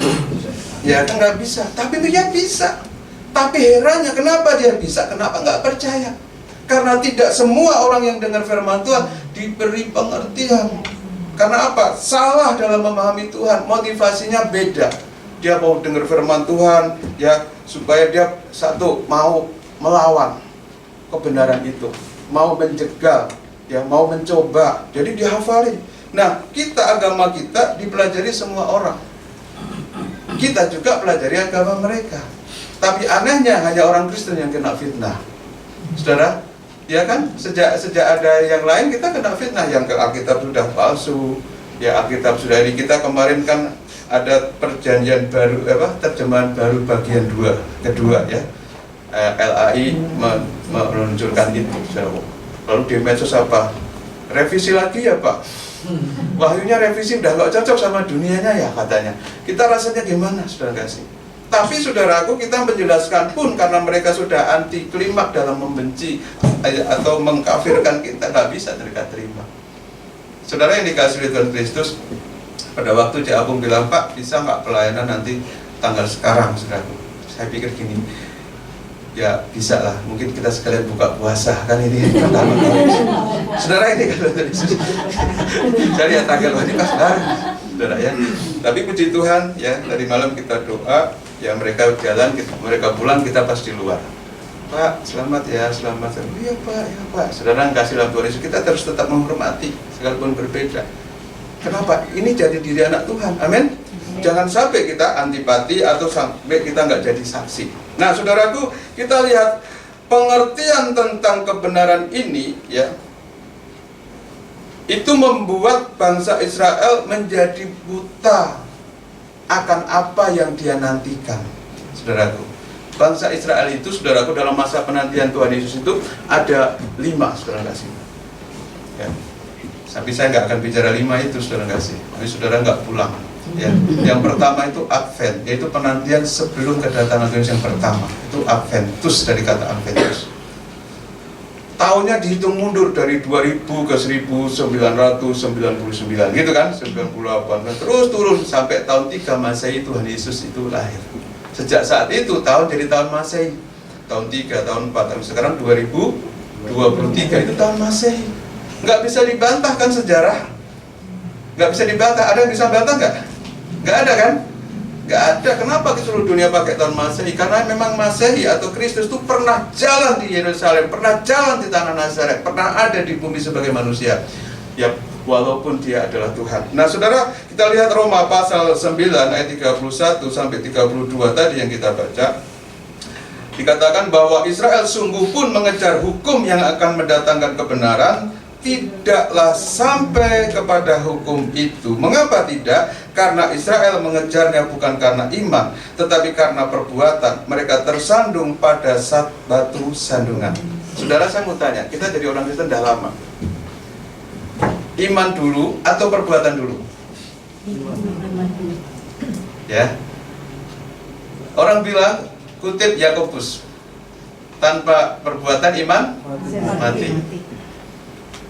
Ya kan nggak bisa. Tapi dia bisa. Tapi herannya kenapa dia bisa? Kenapa nggak percaya? Karena tidak semua orang yang dengar firman Tuhan diberi pengertian. Karena apa? Salah dalam memahami Tuhan. Motivasinya beda. Dia mau dengar firman Tuhan, ya, supaya dia satu mau melawan kebenaran itu, mau menjegal, ya, mau mencoba. Jadi dihafalin. Nah, agama kita dipelajari semua orang. Kita juga pelajari agama mereka. Tapi anehnya hanya orang Kristen yang kena fitnah. Saudara, ya kan? Sejak ada yang lain kita kena fitnah, yang Alkitab sudah palsu. Ya, Alkitab sudah ini, kita kemarin kan ada perjanjian baru, terjemahan baru bagian kedua ya. LAI meluncurkan itu. Lalu di medsos apa? Revisi lagi ya Pak. Wahyunya revisi udah nggak cocok sama dunianya ya katanya. Kita rasanya gimana, saudara kasih? Tapi saudaraku, kita menjelaskan pun karena mereka sudah anti klimak dalam membenci atau mengkafirkan kita, nggak bisa mereka terima. Saudara yang dikasih oleh Tuhan Kristus, Pada waktu Cik Apung bilang, Pak, bisa nggak pelayanan nanti tanggal sekarang, saudaraku? Saya pikir gini, ya bisa lah, mungkin kita sekalian buka puasa, kan ini pertama kali. Saudara, ini kan Yesus. Jadi ya tanggal wajib sekarang, saudara ya. Tapi puji Tuhan ya, tadi malam kita doa, ya mereka jalan, mereka pulang, kita pas di luar. Pak, selamat ya, selamat. Iya Pak. Saudara kasih lampu Yesus, kita terus tetap menghormati, sekalipun berbeda. Kenapa? Ini jadi diri anak Tuhan, amin. Jangan sampai kita antipati atau sampai kita nggak jadi saksi. Nah, saudaraku, kita lihat pengertian tentang kebenaran ini, ya, itu membuat bangsa Israel menjadi buta akan apa yang dia nantikan, saudaraku. Bangsa Israel itu, saudaraku, dalam masa penantian Tuhan Yesus itu ada 5, saudara kasih. Ya. Tapi saya nggak akan bicara 5 itu, saudara kasih. Tapi saudara nggak pulang. Ya. Yang pertama itu Advent, yaitu penantian sebelum kedatangan Tuhan yang pertama. Itu Adventus, dari kata Adventus. Tahunnya dihitung mundur dari 2000 ke 1999, gitu kan? 98, terus turun sampai tahun 3 Masehi Tuhan Yesus itu lahir. Sejak saat itu tahun jadi tahun Masehi. Tahun 3, tahun 4, tahun sekarang 2023 itu tahun Masehi. Nggak bisa dibantahkan sejarah. Nggak bisa dibantah. Ada yang bisa bantah nggak? Nggak ada kan? Nggak ada. Kenapa di seluruh dunia pakai tahun Masehi? Karena memang Masehi atau Kristus itu pernah jalan di Yerusalem, pernah jalan di tanah Nazaret, pernah ada di bumi sebagai manusia. Ya, walaupun dia adalah Tuhan. Nah, saudara, kita lihat Roma pasal 9 ayat 31 sampai 32 tadi yang kita baca. Dikatakan bahwa Israel sungguh pun mengejar hukum yang akan mendatangkan kebenaran, tidaklah sampai kepada hukum itu. Mengapa tidak? Karena Israel mengejarnya bukan karena iman, tetapi karena perbuatan. Mereka tersandung pada batu sandungan. Saudara, saya mau tanya, kita jadi orang Kristen dah lama. Iman dulu atau perbuatan dulu? Ya. Orang bilang, kutip Yakobus, tanpa perbuatan iman mati.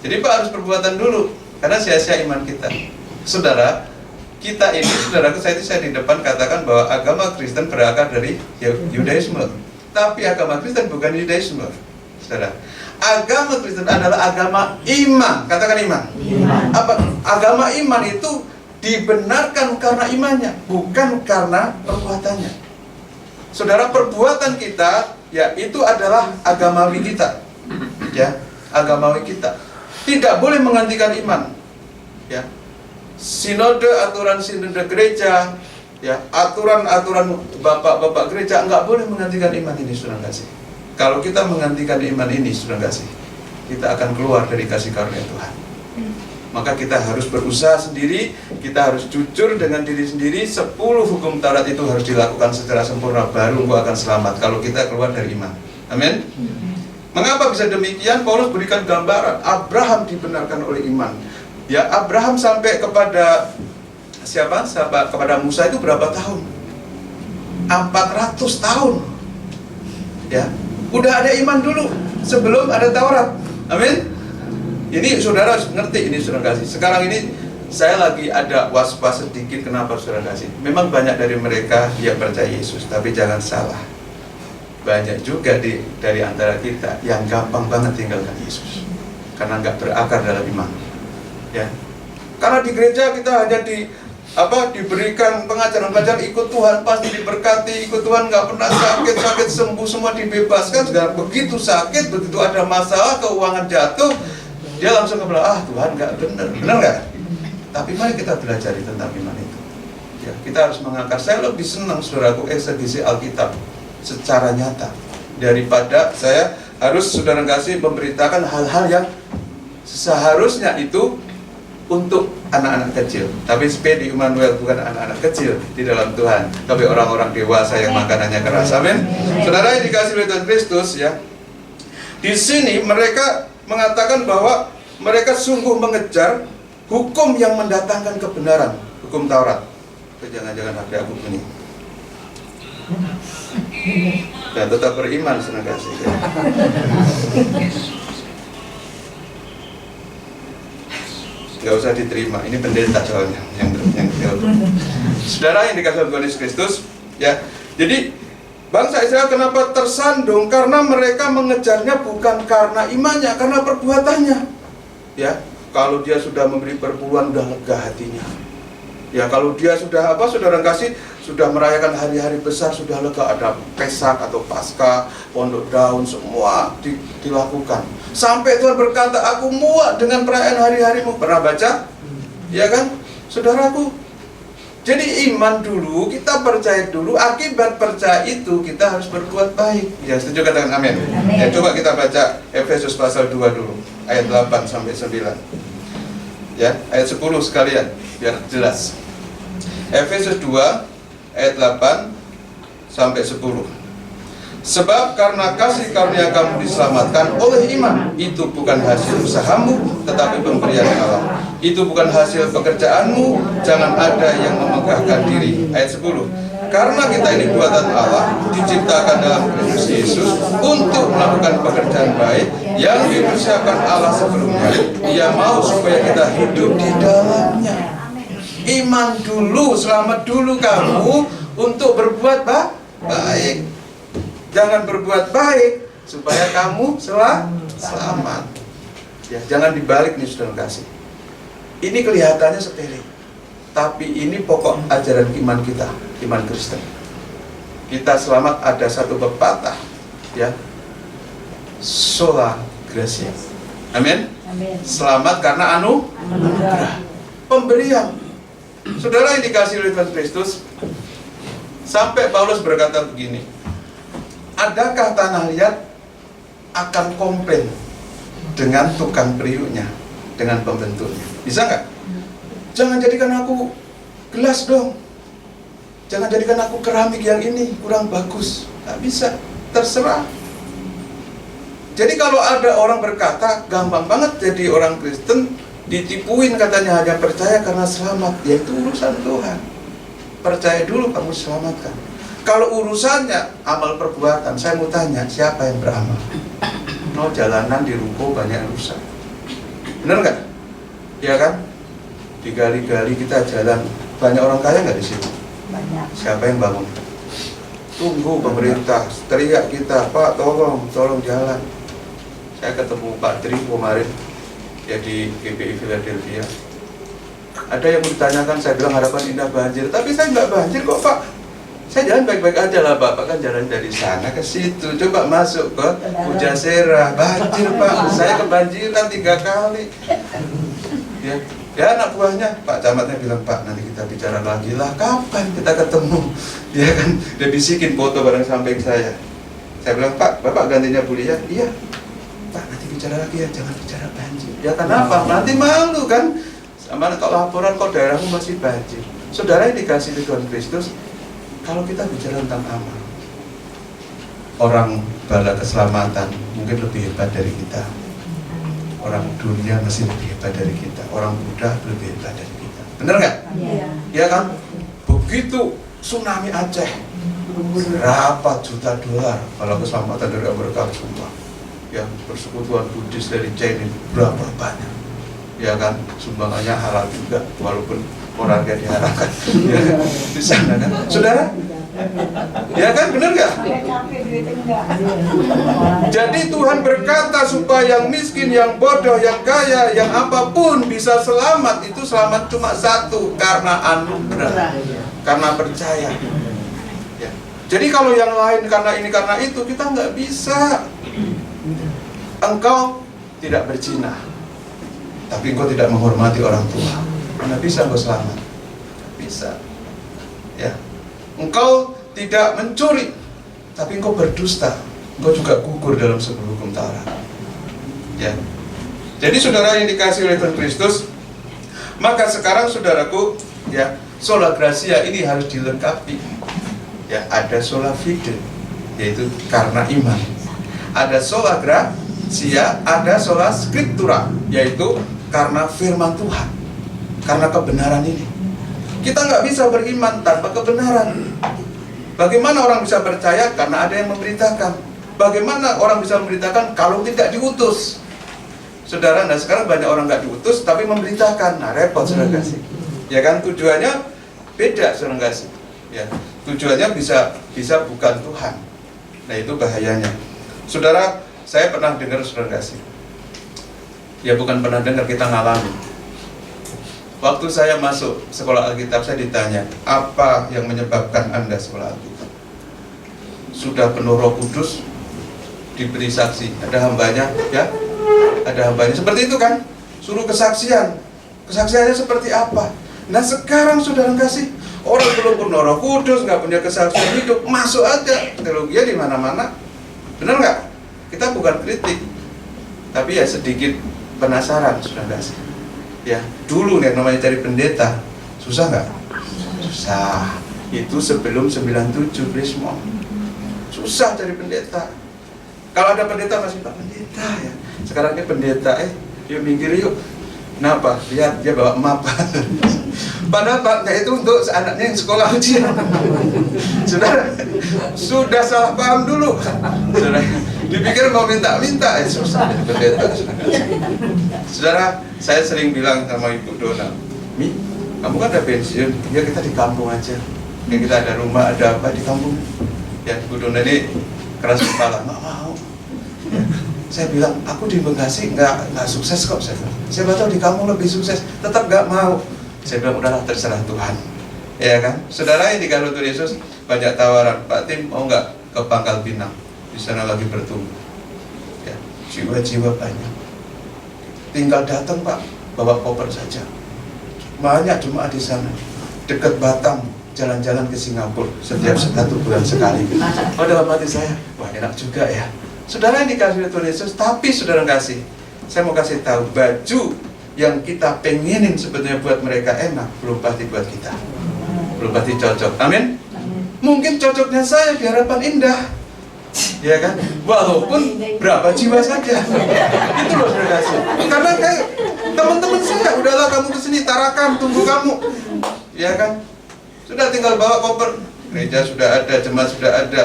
Jadi Pak harus perbuatan dulu, karena sia-sia iman kita. Saudara, kita ini, saudaraku, saya di depan katakan bahwa agama Kristen berakar dari Yudaisme. Tapi agama Kristen bukan Yudaisme, saudara. Agama Kristen adalah agama iman. Katakan iman. Apa? Agama iman itu dibenarkan karena imannya, bukan karena perbuatannya. Saudara, perbuatan kita, ya, itu adalah agamawi kita, ya, agamawi kita. Tidak boleh menggantikan iman, ya. Sinode, aturan sinode gereja, ya, aturan-aturan bapak-bapak gereja nggak boleh menggantikan iman ini, saudara kasih. Kalau kita menggantikan iman ini, saudara kasih, kita akan keluar dari kasih karunia Tuhan. Maka kita harus berusaha sendiri, kita harus jujur dengan diri sendiri. 10 hukum Taurat itu harus dilakukan secara sempurna, baru engkau akan selamat kalau kita keluar dari iman. Amin. Mengapa bisa demikian? Paulus berikan gambaran Abraham dibenarkan oleh iman. Ya, Abraham sampai kepada siapa? Kepada Musa itu berapa tahun? 400 tahun. Ya, udah ada iman dulu sebelum ada Taurat. Amin. Ini saudara ngerti ini, saudara kasih. Sekarang ini saya lagi ada was-was sedikit. Kenapa, saudara kasih? Memang banyak dari mereka yang percaya Yesus, tapi jangan salah. Banyak juga dari antara kita yang gampang banget tinggalkan Yesus karena nggak berakar dalam iman, ya. Karena di gereja kita hanya diberikan pengajaran-pengajaran ikut Tuhan pasti diberkati, ikut Tuhan nggak pernah sakit sembuh, semua dibebaskan. Segala begitu sakit, begitu ada masalah keuangan jatuh, dia langsung bilang, Tuhan nggak benar nggak? Tapi mari kita belajar tentang iman itu, ya. Kita harus mengakar. Saya lebih senang, saudaraku, eksegesi Alkitab secara nyata daripada saya harus, saudara kasih, memberitakan hal-hal yang seharusnya itu untuk anak-anak kecil. Tapi Spedi Immanuel bukan anak-anak kecil di dalam Tuhan, tapi orang-orang dewasa yang makanannya keras. Amin. Saudara yang dikasih oleh Tuhan Kristus, ya. Di sini mereka mengatakan bahwa mereka sungguh mengejar hukum yang mendatangkan kebenaran, hukum Taurat. Jangan-jangan HP aku bunyi. Dan tetap beriman, saudara kasih. Ya. nggak usah diterima. Ini pendeta soalnya yang Saudara yang dikasihi Tuhan Yesus Kristus, ya. Jadi bangsa Israel kenapa tersandung? Karena mereka mengejarnya bukan karena imannya, karena perbuatannya. Ya, kalau dia sudah memberi perpuluhan, udah lega hatinya. Ya, kalau dia sudah saudara kasih, sudah merayakan hari-hari besar, sudah lega, ada Pesak atau Paskah, pondok daun, semua dilakukan. Sampai Tuhan berkata, aku muak dengan perayaan hari-harimu. Pernah baca? Ya kan, saudaraku? Jadi iman dulu, kita percaya dulu, akibat percaya itu kita harus berbuat baik. Ya, setuju, katakan amin. Ya, coba kita baca Efesus pasal 2 dulu, ayat 8 sampai 9. Ya, ayat 10 sekalian, biar jelas. Efesus 2, ayat 8 sampai 10. Sebab karena kasih karunia kamu diselamatkan oleh iman. Itu bukan hasil usahamu, tetapi pemberian Allah. Itu bukan hasil pekerjaanmu, jangan ada yang memegahkan diri. Ayat 10. Karena kita ini buatan Allah, diciptakan dalam Kristus Yesus untuk melakukan pekerjaan baik yang dipersiapkan Allah sebelumnya. Ia mau supaya kita hidup di dalamnya. Iman dulu, selamat dulu kamu untuk berbuat baik. Jangan berbuat baik supaya kamu selamat. Ya, jangan dibalik nih, saudara kasih. Ini kelihatannya sepele, tapi ini pokok ajaran iman kita, iman Kristen. Kita selamat, ada satu pepatah, ya, sola gratia. Amin. Selamat karena anugerah, pemberian. Saudara yang dikasihi oleh Tuhan Kristus, sampai Paulus berkata begini, adakah tanah liat akan komplain dengan tukang periuknya, dengan pembentuknya? Bisa nggak? Jangan jadikan aku gelas dong, jangan jadikan aku keramik yang ini kurang bagus. Nggak bisa, terserah. Jadi kalau ada orang berkata, gampang banget jadi orang Kristen, ditipuin katanya hanya percaya karena selamat. Ya itu urusan Tuhan. Percaya dulu kamu selamatkan. Kalau urusannya amal perbuatan, saya mau tanya, siapa yang beramal? No, jalanan di ruko banyak yang rusak. Benar nggak? Ya kan? Digali-gali kita jalan, banyak orang kaya nggak di situ? Banyak. Siapa yang bangun? Tunggu pemerintah, teriak kita, Pak tolong jalan. Saya ketemu Pak Tri kemarin, ya di GPI Philadelphia. Ada yang ditanyakan, saya bilang harapan indah banjir, tapi saya nggak banjir kok Pak. Saya jalan baik-baik aja lah, Bapak kan jalan dari sana ke situ. Coba masuk ke Pujasera, banjir Pak. Saya kebanjiran 3 kali. Ya anak buahnya Pak Camatnya bilang, Pak nanti kita bicara lagi lah. Kapan kita ketemu? Dia kan dia bisikin foto bareng samping saya. Saya bilang, Pak Bapak gantinya Bulia? Iya. Pak nanti bicara lagi ya, jangan bicara banjir. Ya kenapa? Nanti malu kan. Sama kok laporan kok daerahmu masih banjir. Saudara yang dikasih Tuhan Kristus, kalau kita bicara tentang amal, orang bala keselamatan mungkin lebih hebat dari kita. Orang dunia masih lebih hebat dari kita. Orang Buddha lebih hebat dari kita. Benar nggak? Iya. Ya kan? Begitu tsunami Aceh, berapa juta dolar kalau keselamatan dari Amerika sumpah. Ya, persekutuan Buddhis dari China berapa banyak. Ya kan? Sumbangannya halal juga, walaupun orangnya diharapkan ya, di sana kan, saudara? Ya kan, benar nggak? Jadi Tuhan berkata supaya yang miskin, yang bodoh, yang kaya, yang apapun bisa selamat. Itu selamat cuma satu, karena anugerah, karena percaya. Ya. Jadi kalau yang lain karena ini karena itu, kita nggak bisa. Engkau tidak berzina, tapi engkau tidak menghormati orang tua. Mana bisa engkau selamat? Bisa. Ya. Engkau tidak mencuri, tapi engkau berdusta. Engkau juga gugur dalam sebuah hukum Taurat. Ya. Jadi saudara yang dikasihi oleh Tuhan Kristus, maka sekarang saudaraku, ya, sola gratia ini harus dilengkapi. Ya, ada sola fide, yaitu karena iman. Ada sola gratia, ada sola scriptura, yaitu karena firman Tuhan. Karena kebenaran ini, kita nggak bisa beriman tanpa kebenaran. Bagaimana orang bisa percaya? Karena ada yang memberitakan. Bagaimana orang bisa memberitakan kalau tidak diutus? Saudara, nah sekarang banyak orang nggak diutus tapi memberitakan, nah repot saudara kasih. Ya kan, tujuannya beda saudara kasih. Ya, tujuannya bisa bukan Tuhan. Nah itu bahayanya. Saudara, saya pernah dengar saudara kasih. Ya bukan pernah dengar, kita ngalami. Waktu saya masuk sekolah Alkitab, saya ditanya, apa yang menyebabkan Anda sekolah Alkitab? Sudah penuh Roh Kudus, diberi saksi, ada hambanya, ya, ada hambanya. Seperti itu kan, suruh kesaksian. Kesaksiannya seperti apa? Nah sekarang saudara kasih, orang belum penuh Roh Kudus, nggak punya kesaksian hidup, masuk aja teologi di mana-mana. Benar nggak? Kita bukan kritik, tapi ya sedikit penasaran saudara kasih. Ya, dulu nih namanya cari pendeta, susah nggak? Susah. Itu sebelum 97 Krismon. Susah cari pendeta. Kalau ada pendeta masih Pak pendeta ya. Sekarang ini pendeta, yuk minggir yuk. Kenapa? Lihat dia bawa map. Padahal Pak itu untuk anaknya yang sekolah ujian. Sudah salah paham dulu. Saudara, dipikir mau minta-minta, susah jadi pendeta. Saudara, saya sering bilang sama Ibu Dona, Mi, kamu kan udah pensiun, ya kita di kampung aja. Ya kita ada rumah, ada apa di kampung. Ya Ibu Dona ini keras kepala, nggak mau. Ya, saya bilang, aku di Bekasi nggak sukses kok. Saya tahu di kampung lebih sukses, tetap nggak mau. Saya bilang, udahlah terserah Tuhan. Ya kan, saudara yang dikasih Tuhan Yesus banyak tawaran. Pak Tim mau nggak ke Pangkal Pinang? Di sana lagi bertumbuh. Ya, jiwa-jiwa banyak. Tinggal datang Pak, bawa koper saja. Banyak jemaat di sana. Dekat Batam, jalan-jalan ke Singapura setiap 1 bulan sekali. Oh dalam hati saya, wah enak juga ya. Saudara yang dikasih Tuhan Yesus, tapi saudara kasih, saya mau kasih tahu, baju yang kita pengenin sebetulnya buat mereka enak, belum pasti buat kita. Belum pasti cocok. Amin. Mungkin cocoknya saya di Harapan Indah. Ya kan, walaupun berapa jiwa saja. Itu loh saudara kasih. Karena kayak teman-teman saya, udahlah kamu kesini, Tarakan tunggu kamu. Ya kan, sudah tinggal bawa koper. Gereja sudah ada, jemaat sudah ada.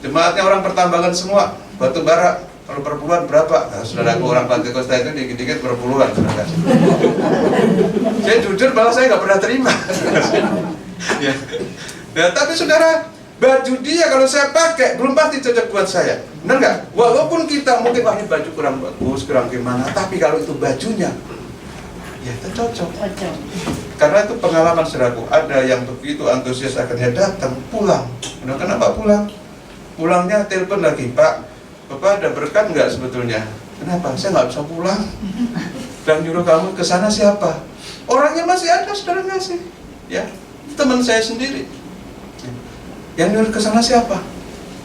Jemaatnya orang pertambangan semua, batu bara. Kalau perpuluhan berapa? Nah, saudaraku orang Pantekosta itu dikit-dikit perpuluhan saudara kasih. Saya jujur malah saya nggak pernah terima. Ya. Nah, tapi saudara, baju dia kalau saya pakai belum pasti cocok buat saya, benar nggak? Walaupun kita mungkin wah ini baju kurang bagus, kurang gimana, tapi kalau itu bajunya, ya itu cocok. Karena itu pengalaman saudaraku, ada yang begitu antusias akhirnya datang pulang. Nah, kenapa pulang? Pulangnya telepon lagi, Pak, Bapak ada berkat nggak sebetulnya? Kenapa? Saya nggak bisa pulang. Dan nyuruh kamu ke sana siapa? Orangnya masih ada, saudara ngasih. Ya, teman saya sendiri. Yang nyuruh ke sana siapa?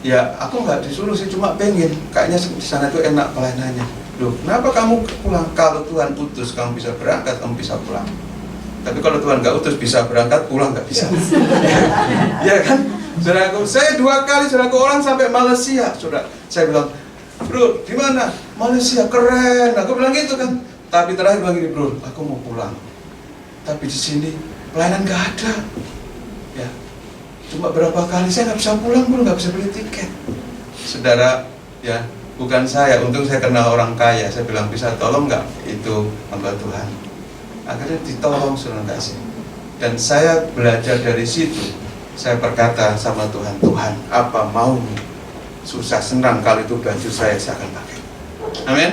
Ya, aku nggak disuruh sih, cuma pengen. Kayaknya di sana itu enak pelayanannya. Loh, kenapa kamu pulang? Kalau Tuhan utus, kamu bisa berangkat, kamu bisa pulang. Tapi kalau Tuhan nggak utus, bisa berangkat, pulang nggak bisa. Ya kan? Saudaraku, saya 2 kali saudaraku orang sampai Malaysia, saudara. Saya bilang, bro, di mana? Malaysia, keren. Aku bilang gitu kan. Tapi terakhir bilang gini, bro, aku mau pulang. Tapi di sini pelayanan nggak ada. Ya, cuma berapa kali saya nggak bisa pulang, bro, nggak bisa beli tiket. Saudara, ya, bukan saya. Untung saya kenal orang kaya. Saya bilang bisa tolong nggak? Itu hamba Tuhan. Akhirnya ditolong saudara kasih. Dan saya belajar dari situ. Saya berkata sama Tuhan, Tuhan, apa maumu? Susah senang kalau itu baju saya akan pakai. Amin.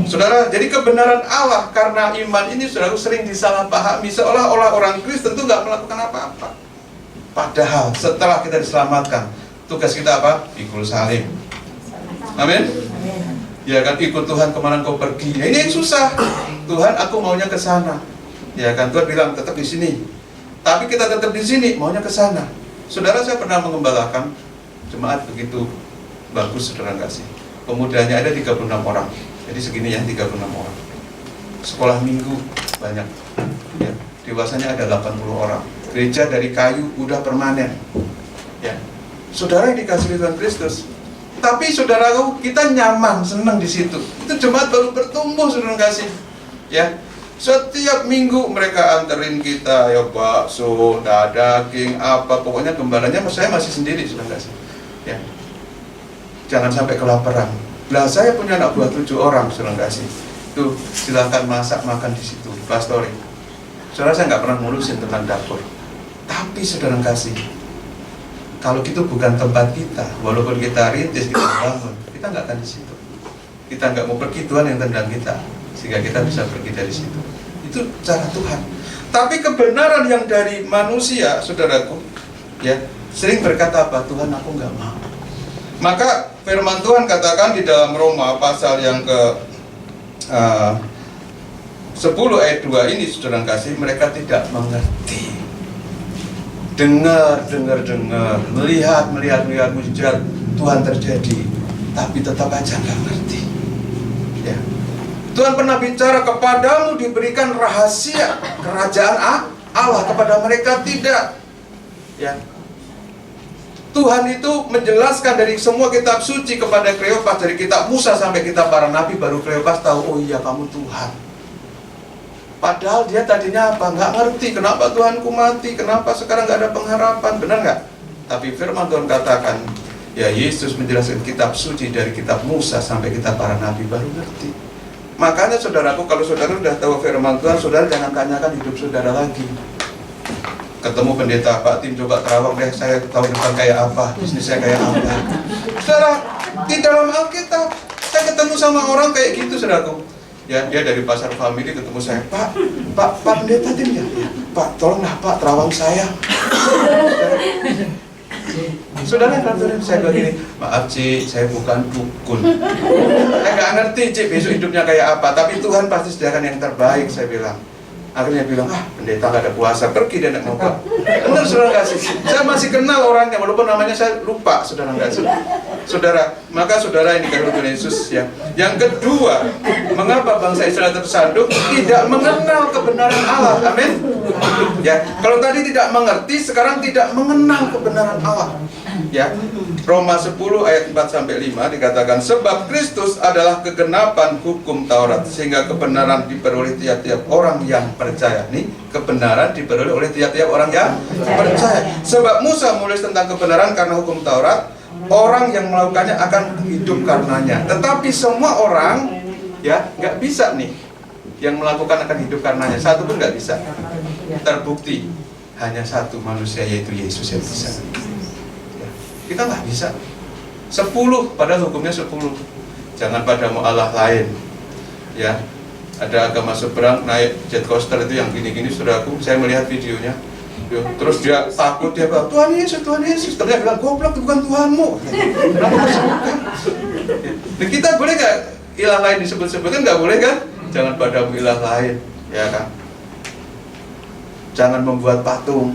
Saudara, jadi kebenaran Allah karena iman ini saudara sering disalahpahami seolah-olah orang Kristen itu nggak melakukan apa-apa. Padahal setelah kita diselamatkan, tugas kita apa? Pikul salib. Amin. Ya kan, ikut Tuhan kemana kau pergi. Ya, ini yang susah. Tuhan, aku maunya ke sana. Ya kan, Tuhan bilang tetap di sini. Tapi kita tetap di sini, maunya ke sana. Saudara, saya pernah mengembalakan jemaat begitu bagus, saudara kasih. Pemudanya ada 36 orang. Jadi segini ya, 36 orang. Sekolah minggu banyak. Ya, dewasanya ada 80 orang. Gereja dari kayu udah permanen. Ya. Saudara yang dikasih Tuhan Kristus. Tapi saudaraku, kita nyaman, senang di situ. Itu jemaat baru bertumbuh, saudara kasih. Ya. Setiap minggu mereka anterin kita, ya bakso, daging, apa, pokoknya gembalanya saya masih sendiri, sudah nggak sih? Ya. Jangan sampai kelaparan. Lah saya punya anak buah 7 orang, sudah nggak sih? Tuh, silakan masak makan di situ, pastori. Saudara, saya nggak pernah ngurusin tentang dapur. Tapi saudara kasih, kalau itu bukan tempat kita, walaupun kita rintis, kita bangun, kita nggak akan di situ. Kita nggak mau pergi, Tuhan yang tendang kita, sehingga kita bisa pergi dari situ. Itu cara Tuhan. Tapi kebenaran yang dari manusia, saudaraku, ya sering berkata apa? Tuhan, aku nggak mau. Maka firman Tuhan katakan di dalam Roma pasal yang ke 10 ayat 2 ini, saudara kasih, mereka tidak mengerti. Dengar, melihat mujizat Tuhan terjadi, tapi tetap aja nggak ngerti. Ya. Tuhan pernah bicara, kepadamu diberikan rahasia kerajaan Allah, kepada mereka tidak. Ya. Tuhan itu menjelaskan dari semua kitab suci kepada Kleopas, dari kitab Musa sampai kitab para nabi, baru Kleopas tahu, oh iya kamu Tuhan. Padahal dia tadinya apa? Nggak ngerti, kenapa Tuhanku mati, kenapa sekarang nggak ada pengharapan, benar nggak? Tapi firman Tuhan katakan, ya Yesus menjelaskan kitab suci dari kitab Musa sampai kitab para nabi, baru ngerti. Makanya saudaraku, kalau saudara sudah tahu firman Tuhan, saudara jangan tanyakan hidup saudara lagi. Ketemu pendeta, Pak Tim coba terawang deh, saya tahu depan kayak apa, bisnis saya kayak apa. Saudara, di dalam Alkitab, saya ketemu sama orang kayak gitu saudaraku. Ya, dia dari pasar family ketemu saya, Pak pendeta Tim ya? Pak, tolonglah Pak, terawang saya. Saudara, saya bilang gini, maaf Cik, saya bukan dukun. Saya nggak ngerti Cik, besok hidupnya kayak apa, tapi Tuhan pasti sediakan yang terbaik, saya bilang. Akhirnya bilang, pendeta nggak ada puasa, pergi dia naik mobil. Benar saudara kasih, saya masih kenal orangnya, walaupun namanya saya lupa, saudara nggak sih. Saudara, maka saudara ini kalau Tuhan Yesus ya. Yang kedua, mengapa bangsa Israel tersandung? Tidak mengenal kebenaran Allah, amin. Ya, kalau tadi tidak mengerti, sekarang tidak mengenal kebenaran Allah. Ya, Roma 10 ayat 4-5 dikatakan, sebab Kristus adalah kegenapan hukum Taurat, sehingga kebenaran diperoleh tiap-tiap orang yang percaya. Nih, kebenaran diperoleh oleh tiap-tiap orang yang percaya. Sebab Musa menulis tentang kebenaran karena hukum Taurat, orang yang melakukannya akan hidup karenanya. Tetapi semua orang ya nggak bisa nih yang melakukan akan hidup karenanya. Satu pun nggak bisa. Terbukti hanya satu manusia, yaitu Yesus yang bisa. Kita nggak bisa. 10, padahal hukumnya 10. Jangan padamu Allah lain. Ya, ada agama seberang naik jet coaster itu yang gini-gini, saudaraku. Saya melihat videonya. Terus dia takut, dia bilang, Tuhan Yesus. Terus dia bilang, goblok, itu bukan Tuhanmu. Nah, kita boleh nggak ilah lain disebut-sebut? Kan nggak boleh kan? Jangan padamu ilah lain, ya kan? Jangan membuat patung.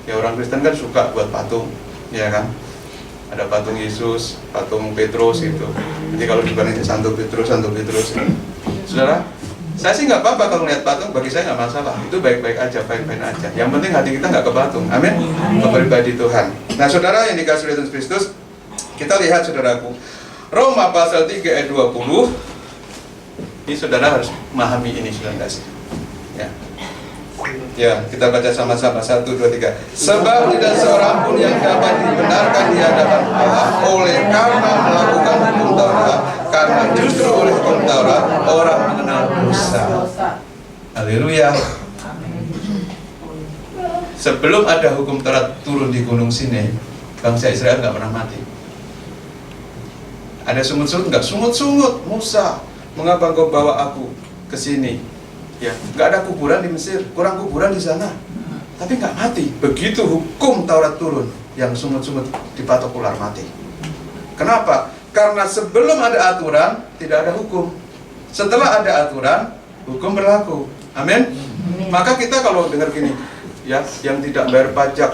Ya, orang Kristen kan suka buat patung, ya kan? Ada patung Yesus, patung Petrus gitu. Jadi kalau dibandingin Santo Petrus. Saudara, saya sih nggak apa-apa kalau lihat patung, bagi saya nggak masalah. Itu baik-baik aja, fine-fine aja. Yang penting hati kita nggak ke patung, amin. Kepribadi Tuhan. Nah, saudara yang dikasih oleh Yesus Kristus, kita lihat saudaraku, Roma pasal 3 ayat 20. Ini saudara harus memahami ini, saudara kasih. Ya, kita baca sama-sama, 1, 2, 3. Sebab tidak seorang pun yang dapat dibenarkan di hadapan Allah oleh karena melakukan hukum Taurat, karena justru oleh hukum Taurat orang mengenal dosa. Haleluya. Sebelum ada hukum Taurat turun di Gunung Sinai, bangsa Israel nggak pernah mati. Ada sungut-sungut nggak? Sungut-sungut. Musa, mengapa engkau bawa aku ke sini? Ya, nggak ada kuburan di Mesir, kurang kuburan di sana, tapi nggak mati. Begitu hukum Taurat turun, yang sungut-sungut dipatok ular mati. Kenapa? Karena sebelum ada aturan tidak ada hukum. Setelah ada aturan, hukum berlaku. Amin. Maka kita kalau dengar gini, ya, yang tidak bayar pajak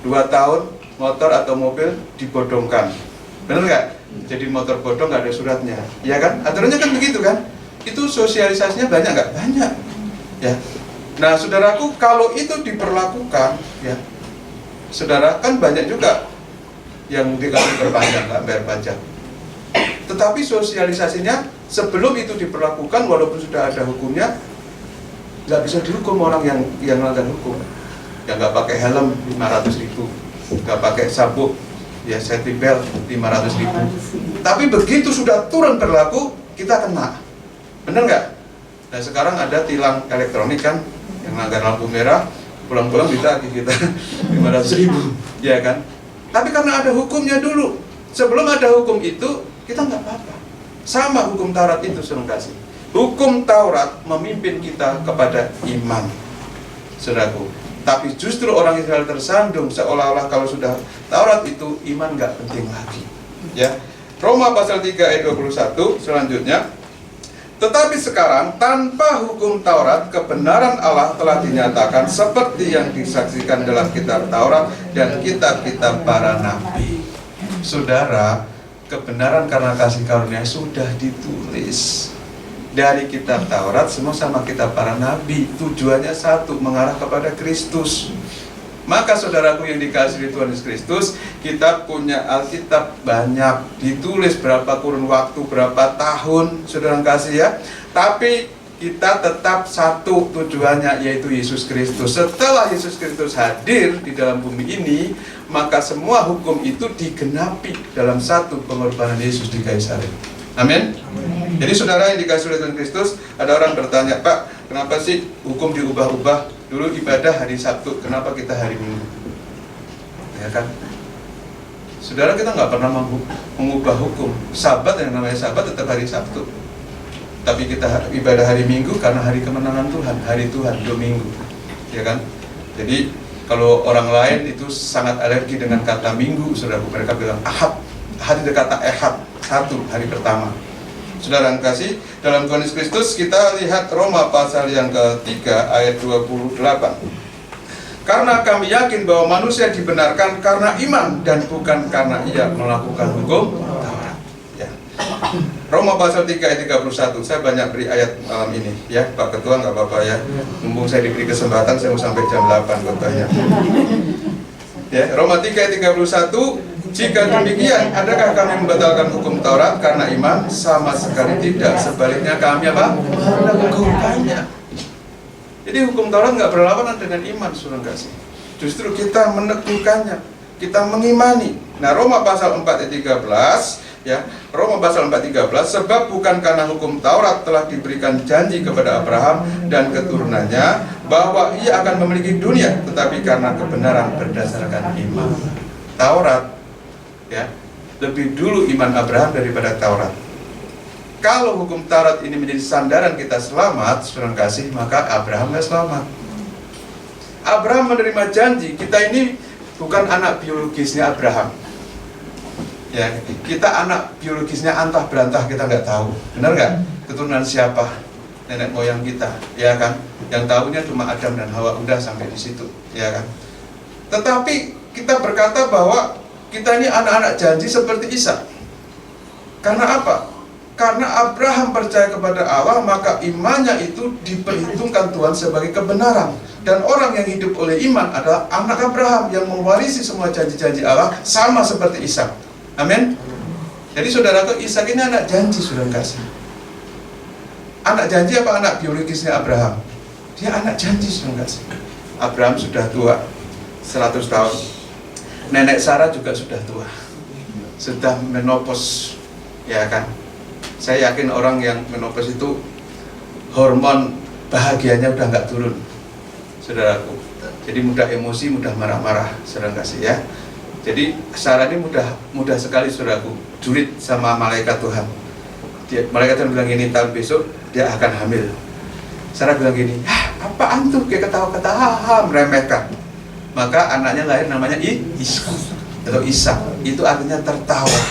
2 tahun motor atau mobil dibodongkan, benar nggak? Jadi motor bodong nggak ada suratnya, ya kan? Aturannya kan begitu kan? Itu sosialisasinya banyak nggak? Banyak, ya. Nah, saudaraku, kalau itu diperlakukan, ya, saudara, kan banyak juga yang dikasih perpanjang nggak bayar pajak. Tetapi sosialisasinya sebelum itu diperlakukan, walaupun sudah ada hukumnya, nggak bisa dihukum orang yang melanggar hukum. Yang nggak pakai helm 500.000, nggak pakai sabuk, ya safety belt 500.000. Tapi begitu sudah turun berlaku, kita kena. Bener nggak? Nah sekarang ada tilang elektronik kan, yang langgar lampu merah, pulang-pulang ditagih kita 500.000, ya kan? Tapi karena ada hukumnya dulu. Sebelum ada hukum itu, kita nggak apa-apa. Sama hukum Taurat itu, saudara kasih. Hukum Taurat memimpin kita kepada iman, saudaraku. Tapi justru orang Israel tersandung seolah-olah kalau sudah Taurat itu iman nggak penting lagi. Ya, Roma pasal 3 ayat 21 selanjutnya. Tetapi sekarang tanpa hukum Taurat kebenaran Allah telah dinyatakan seperti yang disaksikan dalam kitab Taurat dan kitab-kitab para nabi. Saudara, kebenaran karena kasih karunia sudah ditulis dari kitab Taurat semua sama kitab para nabi. Tujuannya satu, mengarah kepada Kristus. Maka saudaraku yang dikasihi Tuhan Yesus Kristus, kita punya Alkitab banyak, ditulis berapa kurun waktu, berapa tahun, saudara kasih ya. Tapi kita tetap satu tujuannya, yaitu Yesus Kristus. Setelah Yesus Kristus hadir di dalam bumi ini, maka semua hukum itu digenapi dalam satu pengorbanan Yesus di kayu salib. Amin. Jadi saudara yang dikasihi oleh Tuhan Kristus, ada orang bertanya, Pak, kenapa sih hukum diubah-ubah? Dulu ibadah hari Sabtu, kenapa kita hari Minggu? Ya kan? Saudara, kita nggak pernah mengubah hukum. Sabat, yang namanya Sabat tetap hari Sabtu. Tapi kita ibadah hari Minggu karena hari kemenangan Tuhan, hari Tuhan, Dominggu. Ya kan? Jadi kalau orang lain itu sangat alergi dengan kata Minggu, saudara, mereka bilang Ahad. Ahad itu kata Ehad, satu hari pertama. Saudara yang kasih, dalam Tuhan Yesus Kristus kita lihat Roma pasal yang ketiga ayat 28. Karena kami yakin bahwa manusia dibenarkan karena iman dan bukan karena ia melakukan hukum Taurat. Ya. Roma pasal 3 ayat 31. Saya banyak beri ayat malam ini, ya Pak Ketua, nggak apa-apa ya. Mumpung saya diberi kesempatan, saya mau sampai jam 8 khotbahnya. Ya, Roma 3 ayat 31. Jika demikian, adakah kami membatalkan hukum Taurat karena iman? Sama sekali tidak. Sebaliknya kami apa? Meneguhkannya. Jadi hukum Taurat nggak berlawanan dengan iman, saudara kasih. Justru kita meneguhkannya, kita mengimani. Nah, Roma pasal 4 ayat 13, ya, Roma pasal 4 ayat 13, sebab bukan karena hukum Taurat telah diberikan janji kepada Abraham dan keturunannya bahwa ia akan memiliki dunia, tetapi karena kebenaran berdasarkan iman. Taurat, ya, lebih dulu iman Abraham daripada Taurat. Kalau hukum Taurat ini menjadi sandaran kita selamat, saudara kasih, maka Abraham nggak selamat. Abraham menerima janji. Kita ini bukan anak biologisnya Abraham. Ya, kita anak biologisnya antah berantah, kita nggak tahu. Benar nggak? Keturunan siapa? Nenek moyang kita, ya kan? Yang tahunya cuma Adam dan Hawa, udah sampai di situ, ya kan? Tetapi kita berkata bahwa kita ini anak-anak janji seperti Ishak. Karena apa? Karena Abraham percaya kepada Allah, maka imannya itu diperhitungkan Tuhan sebagai kebenaran. Dan orang yang hidup oleh iman adalah anak Abraham yang mewarisi semua janji-janji Allah, sama seperti Ishak. Amin. Jadi saudaraku, Ishak ini anak janji, saudara kasih. Anak janji apa anak biologisnya Abraham? Dia anak janji, saudara kasih. Abraham sudah tua, 100 tahun. Nenek Sarah juga sudah tua, sudah menopause, ya kan? Saya yakin orang yang menopause itu hormon bahagianya udah nggak turun, saudaraku. Jadi mudah emosi, mudah marah-marah, saudara kasih ya. Jadi Sarah ini mudah sekali, saudaraku, julid sama malaikat Tuhan. Malaikat Tuhan bilang gini, tahun besok dia akan hamil. Sarah bilang gini, apaan tuh, kayak ketawa-ketawa, meremehkan. Maka anaknya lahir namanya Ishak atau Ishak. Itu artinya tertawa,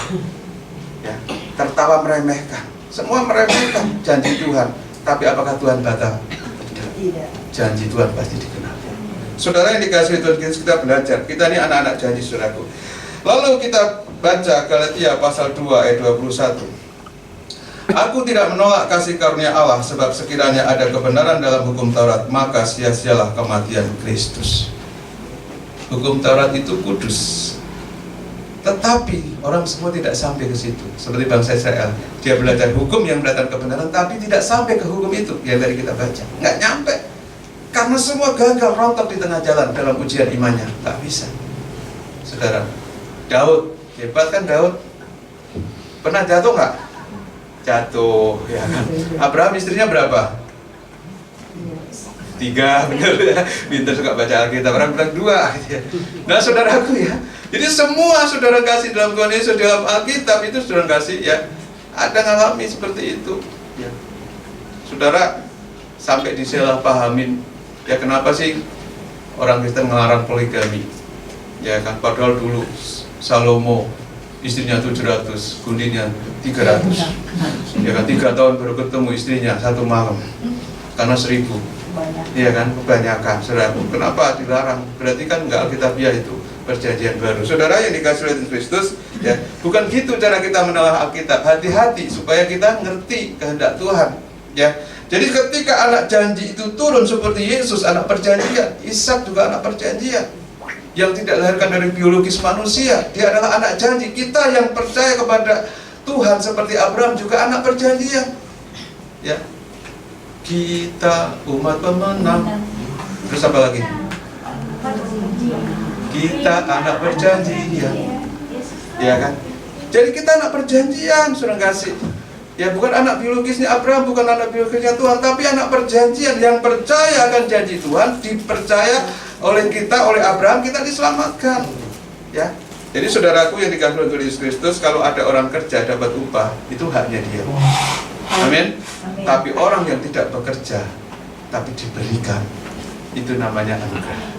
ya, tertawa meremehkan. Semua meremehkan janji Tuhan. Tapi apakah Tuhan batal? Tidak. Janji Tuhan pasti digenapi. Saudara yang dikasihi Tuhan, kita belajar. Kita ini anak-anak janji, saudaraku. Lalu kita baca Galatia pasal 2 ayat 21. Aku tidak menolak kasih karunia Allah, sebab sekiranya ada kebenaran dalam hukum Taurat, maka sia-sialah kematian Kristus. Hukum Taurat itu kudus, tetapi orang semua tidak sampai ke situ. Seperti bangsa Israel, dia belajar hukum yang mendatangkan kebenaran, tapi tidak sampai ke hukum itu yang tadi kita baca. Nggak nyampe, karena semua gagal, rontok di tengah jalan dalam ujian imannya. Nggak bisa. Saudara, Daud, hebat kan Daud? Pernah jatuh nggak? jatuh, ya kan. Abraham istrinya berapa? 3, benar ya. Pintar suka baca Alkitab, orang bilang 2 gitu ya. Nah saudaraku ya, jadi semua saudara kasih dalam Tuhan Yesus dalam Alkitab itu saudara kasih ya, ada ngalami seperti itu ya. Saudara sampai disalahpahamin, ya kenapa sih orang Kristen melarang poligami? Ya kan, padahal dulu Salomo istrinya 700, gundinya 300. Ya kan, 3 tahun baru ketemu istrinya 1 malam. Karena 1000. Iya kan, kebanyakan. Saudara, kenapa dilarang? Berarti kan enggak alkitabiah itu, perjanjian baru. Saudara yang dikasih oleh Kristus, ya, bukan gitu cara kita menelah Alkitab. Hati-hati supaya kita ngerti kehendak Tuhan, ya. Jadi ketika anak janji itu turun seperti Yesus, anak perjanjian, Ishak juga anak perjanjian. Yang tidak dilahirkan dari biologis manusia, dia adalah anak janji. Kita yang percaya kepada Tuhan seperti Abraham juga anak perjanjian. Ya. Kita umat pemenang. Terus apa lagi? Kita anak perjanjian. Ya kan? Jadi kita anak perjanjian, Saudara kasih. Ya, bukan anak biologisnya Abraham, bukan anak biologisnya Tuhan, tapi anak perjanjian yang percaya akan janji Tuhan, dipercaya oleh kita, oleh Abraham, kita diselamatkan. Ya. Jadi saudaraku yang dikasih oleh Yesus Kristus, kalau ada orang kerja dapat upah, itu haknya dia. Amin. Tapi orang yang tidak bekerja tapi diberikan, itu namanya anugerah.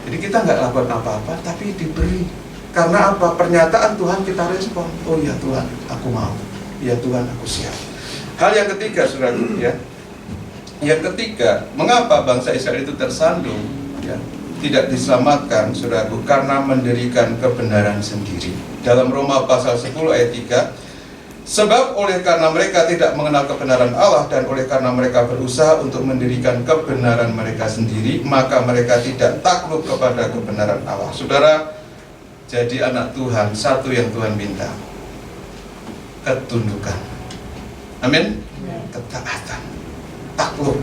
Jadi kita nggak lakukan apa-apa tapi diberi. Karena apa? Pernyataan Tuhan kita respon. Oh ya Tuhan, aku mau. Ya Tuhan, aku siap. Hal yang ketiga, saudaraku, ya. Yang ketiga, mengapa bangsa Israel itu tersandung, ya, tidak diselamatkan, saudaraku, karena mendirikan kebenaran sendiri. Dalam Roma pasal 10 ayat 3, sebab oleh karena mereka tidak mengenal kebenaran Allah dan oleh karena mereka berusaha untuk mendirikan kebenaran mereka sendiri, maka mereka tidak takluk kepada kebenaran Allah. Saudara, jadi anak Tuhan, satu yang Tuhan minta, ketundukan. Amin. Ketaatan, takluk.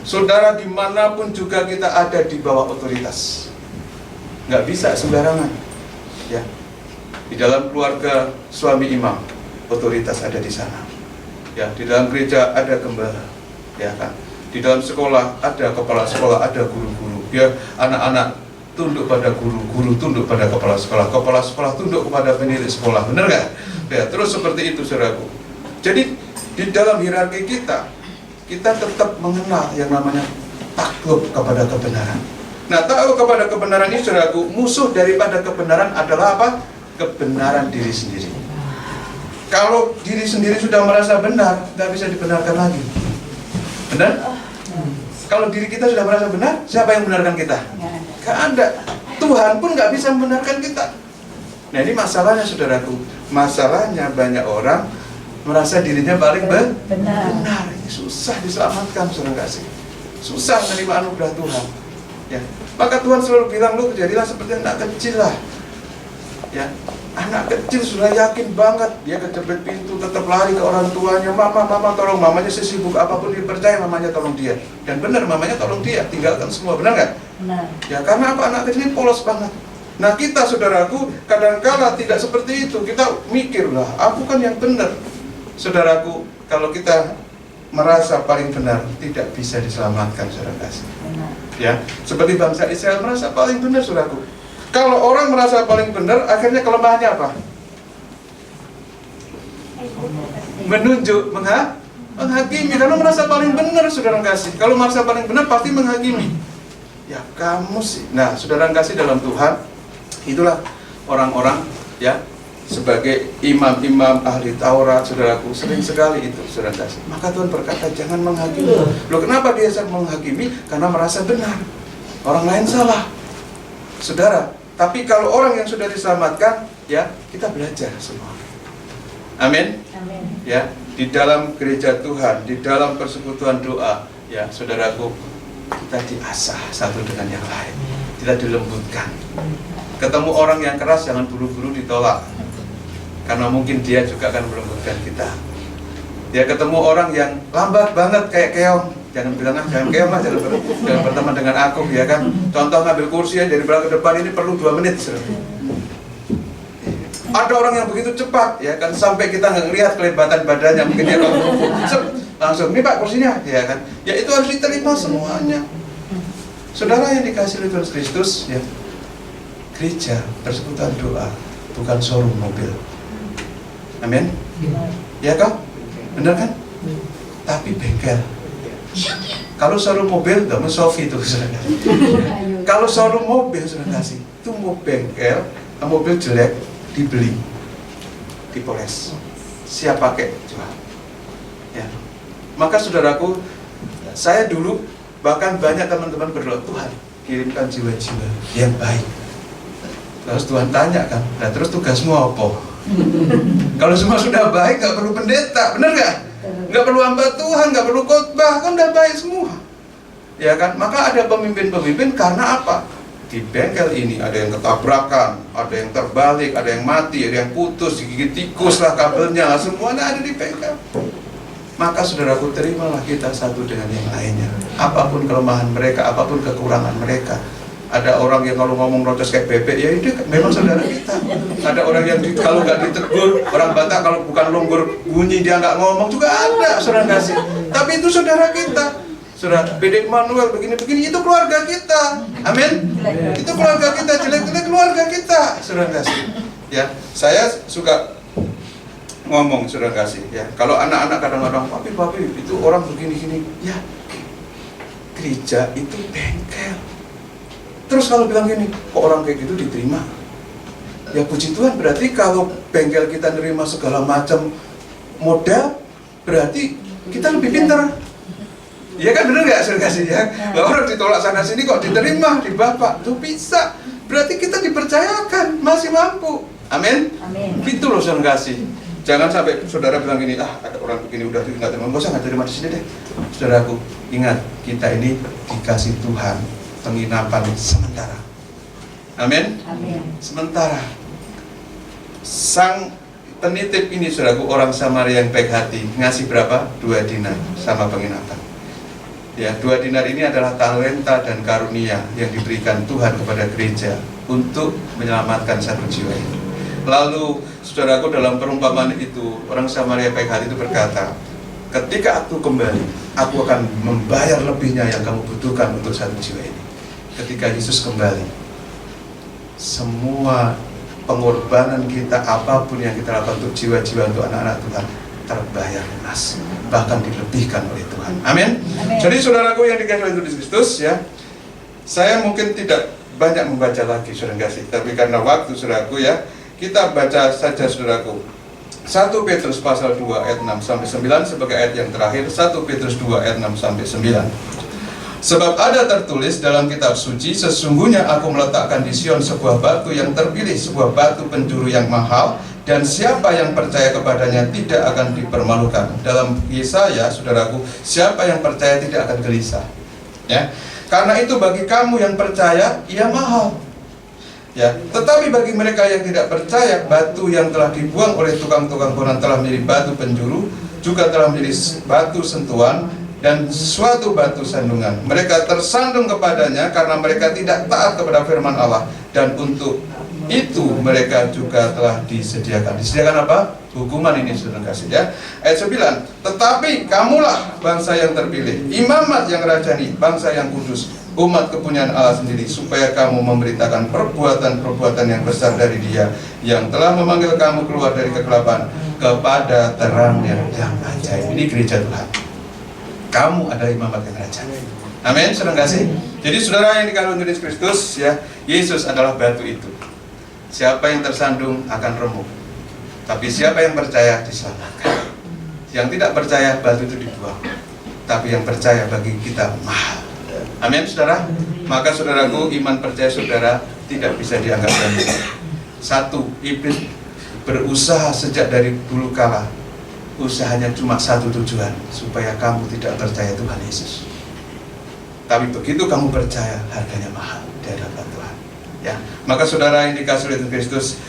Saudara, dimanapun juga kita ada di bawah otoritas, nggak bisa sembarangan. Ya, di dalam keluarga suami imam, otoritas ada di sana. Ya, di dalam gereja ada gembala, ya kan. Di dalam sekolah ada kepala sekolah, ada guru-guru. Ya, anak-anak tunduk pada guru, guru tunduk pada kepala sekolah tunduk kepada penilik sekolah. Benar nggak? Ya, terus seperti itu, saudaraku. Jadi di dalam hierarki kita tetap mengenal yang namanya takluk kepada kebenaran. Nah, takluk kepada kebenaran ini, saudaraku, musuh daripada kebenaran adalah apa? Kebenaran diri sendiri. Kalau diri sendiri sudah merasa benar, nggak bisa dibenarkan lagi. Benar? Kalau diri kita sudah merasa benar, siapa yang membenarkan kita? Nggak ada. Tuhan pun nggak bisa membenarkan kita. Nah, ini masalahnya, saudaraku. Masalahnya banyak orang merasa dirinya paling benar. Ini susah diselamatkan, saudara kasih. Susah menerima anugerah Tuhan. Ya. Maka Tuhan selalu bilang, lu jadilah seperti anak kecil lah. Ya. Anak kecil sudah yakin banget, dia kejepit pintu, tetap lari ke orang tuanya. Mama tolong, mamanya sesibuk apapun dia percaya mamanya tolong dia. Dan benar, mamanya tolong dia, tinggalkan semua, benar nggak? Benar. Ya, karena apa? Anak kecil ini polos banget. Nah, kita, saudaraku, kadang-kala tidak seperti itu. Kita mikir lah, aku kan yang benar. Saudaraku, kalau kita merasa paling benar, tidak bisa diselamatkan, saudara kasih. Ya, seperti bangsa Israel merasa paling benar, saudaraku. Kalau orang merasa paling benar, akhirnya kelemahannya apa? Menunjuk, menghakimi. Karena merasa paling benar, saudara kasih. Kalau merasa paling benar, pasti menghakimi. Ya, kamu sih. Nah, saudara kasih dalam Tuhan, itulah orang-orang, ya, sebagai imam-imam ahli Taurat, saudaraku, sering sekali itu, saudara kasih. Maka Tuhan berkata, jangan menghakimi. Loh, kenapa dia sering menghakimi? Karena merasa benar. Orang lain salah. Saudara, tapi kalau orang yang sudah diselamatkan, ya, kita belajar semua. Amin. Amin. Ya, di dalam gereja Tuhan, di dalam persekutuan doa, ya, saudaraku, kita diasah satu dengan yang lain. Kita dilembutkan. Ketemu orang yang keras, jangan buru-buru ditolak. Karena mungkin dia juga akan melembutkan kita. Ya, ketemu orang yang lambat banget kayak keong, jangan bilang jangan keong lah, jangan berteman dengan aku, ya kan. Contoh ngambil kursi ya, dari belakang ke depan ini perlu 2 menit. Ada orang yang begitu cepat, ya kan, sampai kita nggak ngelihat kelebatan badannya, mungkin dia kalau langsung, "Ini Pak kursinya," ya kan. Ya itu harus diterima semuanya. Saudara yang dikasihi oleh Tuhan Kristus, ya, gereja persekutuan doa bukan showroom mobil. Amin. Ya kan? Benar kan? Tapi bengkel. Kalau showroom mobil, nggak mau Sofi itu, saudara. Kalau showroom mobil, saudara kasih, itu mau bengkel, mobil jelek dibeli, dipoles, siap pakai, jual. Ya. Maka saudaraku, saya dulu bahkan banyak teman-teman berdoa, "Tuhan, kirimkan jiwa-jiwa yang baik." Terus Tuhan tanya kan, "Nah terus tugasmu apa?" Kalau semua sudah baik, nggak perlu pendeta, bener nggak? Nggak perlu hamba Tuhan, nggak perlu khotbah, kan udah baik semua. Ya kan? Maka ada pemimpin-pemimpin karena apa? Di bengkel ini ada yang ketabrakan, ada yang terbalik, ada yang mati, ada yang putus, digigit tikus lah kabelnya, lah, semuanya ada di bengkel. Maka saudaraku, terimalah kita satu dengan yang lainnya. Apapun kelemahan mereka, apapun kekurangan mereka. Ada orang yang kalau ngomong rocos kayak bebek, ya itu memang saudara kita. Ada orang yang kalau nggak ditegur, orang Batak kalau bukan longgur bunyi dia nggak ngomong juga ada, saudara kasih. Tapi itu saudara kita. Saudara, Bede Manuel begini-begini, itu keluarga kita. Amin. Itu keluarga kita, jelek-jelek keluarga kita, saudara kasih. Ya, saya suka ngomong, saudara kasih. Ya, kalau anak-anak kadang-kadang, papi, itu orang begini-gini. Ya, gereja itu bengkel. Terus kalau bilang gini, kok orang kayak gitu diterima? Ya puji Tuhan, berarti kalau bengkel kita nerima segala macam model, berarti kita lebih pintar. Iya kan, bener nggak saudara kasih ya? Lah orang ditolak sana sini kok diterima di Bapak, tuh bisa. Berarti kita dipercayakan, masih mampu. Amin. Amin. Gitu loh saudara kasih. Jangan sampai saudara bilang gini, ada orang begini udah nggak terima, nggak usah nggak terima di sini deh. Saudaraku, ingat kita ini dikasih Tuhan penginapan sementara. Amin. Amin. Sementara. Sang penitip ini, saudaraku, orang Samaria yang baik hati, ngasih berapa? 2 dinar sama penginapan. Ya, 2 dinar ini adalah talenta dan karunia yang diberikan Tuhan kepada gereja untuk menyelamatkan satu jiwa ini. Lalu, saudaraku, dalam perumpamaan itu, orang Samaria baik hati itu berkata, "Ketika aku kembali, aku akan membayar lebihnya yang kamu butuhkan untuk satu jiwa ini." Ketika Yesus kembali, semua pengorbanan kita, apapun yang kita lakukan untuk jiwa-jiwa, untuk anak-anak Tuhan, terbayar lunas, bahkan dilebihkan oleh Tuhan. Amin. Jadi saudaraku yang dikasihi oleh Kristus, ya, saya mungkin tidak banyak membaca lagi, saudara kasih, tapi karena waktu, saudaraku, ya, kita baca saja, saudaraku. 1 Petrus pasal 2 ayat 6 sampai 9 sebagai ayat yang terakhir. 1 Petrus 2 ayat 6 sampai 9. Sebab ada tertulis dalam kitab suci, "Sesungguhnya aku meletakkan di Sion sebuah batu yang terpilih, sebuah batu penjuru yang mahal, dan siapa yang percaya kepadanya tidak akan dipermalukan." Dalam Yesaya, saudaraku, siapa yang percaya tidak akan gelisah. Ya, karena itu bagi kamu yang percaya, ia mahal. Ya, tetapi bagi mereka yang tidak percaya, batu yang telah dibuang oleh tukang-tukang bangunan telah menjadi batu penjuru, juga telah menjadi batu sentuhan, dan suatu batu sandungan. Mereka tersandung kepadanya karena mereka tidak taat kepada firman Allah, dan untuk itu mereka juga telah disediakan. Disediakan apa? Hukuman ini, saudara kasih, ya. Ayat 9. Tetapi kamulah bangsa yang terpilih, imamat yang rajani, bangsa yang kudus, umat kepunyaan Allah sendiri, supaya kamu memberitakan perbuatan-perbuatan yang besar dari Dia yang telah memanggil kamu keluar dari kegelapan kepada terang yang ajaib. Ini gereja Tuhan. Kamu adalah imamat yang raja. Amin, saudara kasih. Jadi saudara yang dikasihi oleh Kristus, ya, Yesus adalah batu itu. Siapa yang tersandung akan remuk, tapi siapa yang percaya diselamatkan. Yang tidak percaya, batu itu dibuang. Tapi yang percaya bagi kita mahal. Amin, saudara. Maka saudaraku, iman percaya saudara tidak bisa dianggap remeh. Satu, iblis berusaha sejak dari dulu kala. Usahanya cuma satu tujuan, supaya kamu tidak percaya Tuhan Yesus. Tapi begitu kamu percaya, harganya mahal di hadapan Tuhan. Ya, maka saudara yang dikasihi oleh Kristus,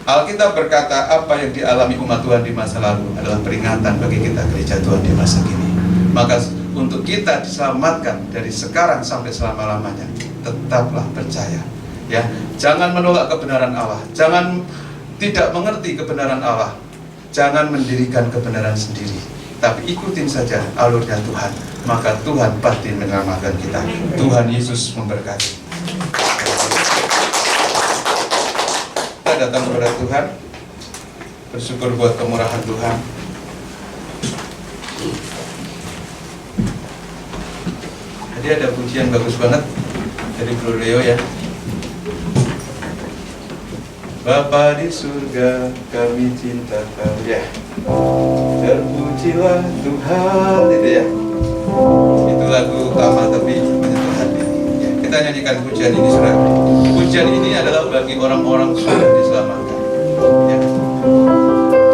Alkitab berkata apa yang dialami umat Tuhan di masa lalu adalah peringatan bagi kita gereja Tuhan di masa kini. Maka untuk kita diselamatkan dari sekarang sampai selama-lamanya, tetaplah percaya. Ya, jangan menolak kebenaran Allah. tidak mengerti kebenaran Allah, jangan mendirikan kebenaran sendiri, tapi ikutin saja alurnya Tuhan, maka Tuhan pasti menyelamatkan kita. Tuhan Yesus memberkati. Kita datang kepada Tuhan, bersyukur buat kemurahan Tuhan. Jadi ada pujian bagus banget dari Bro Leo ya. Bapa di surga, kami cinta Kau ya. Terpujilah Tuhan, itu ya. Itu lagu utama tapi menyentuh hati. Ya, kita nyanyikan pujian ini, saudara. Pujian ini adalah bagi orang-orang sudah diselamatkan. Ya.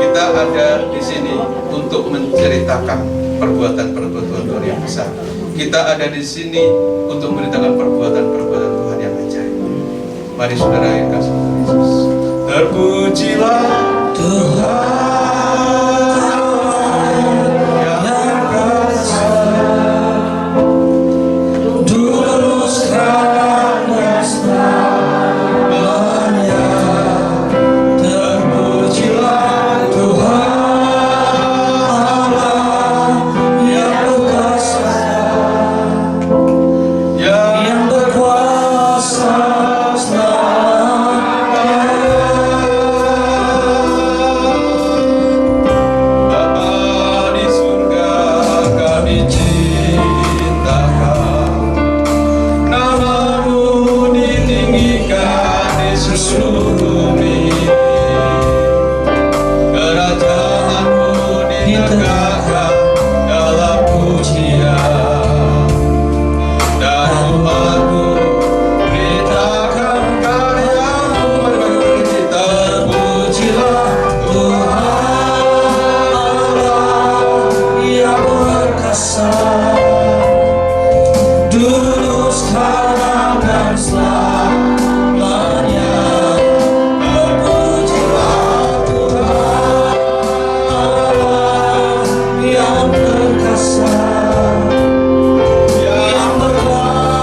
Kita ada di sini untuk menceritakan perbuatan-perbuatan Tuhan yang besar. Kita ada di sini untuk memberitakan perbuatan-perbuatan Tuhan yang ajaib. Mari saudara yang kasih Yesus. Terpujilah Tuhan yang berkuasa, duruskan dan selamanya. Terpujilah Tuhan Allah yang berkuasa, yang berkuasa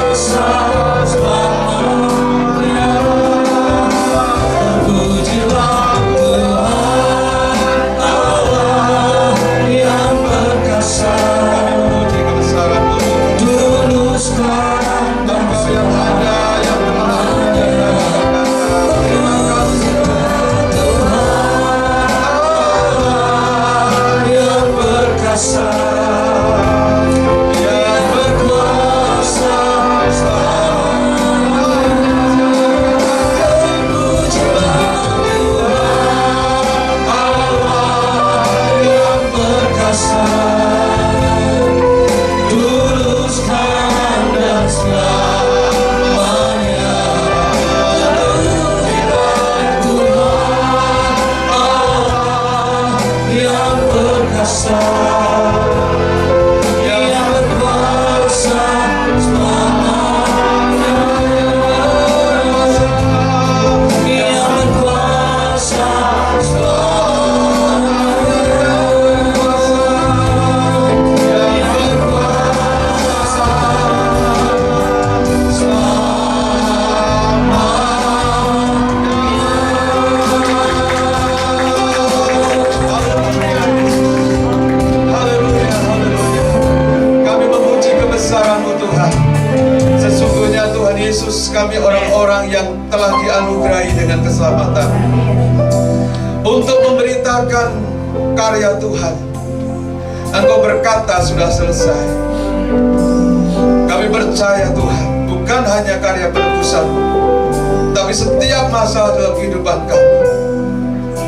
kami orang-orang yang telah dianugerahi dengan keselamatan untuk memberitakan karya Tuhan. Engkau berkata sudah selesai. Kami percaya Tuhan, bukan hanya karya penebusan, tapi setiap masalah dalam kehidupan kami,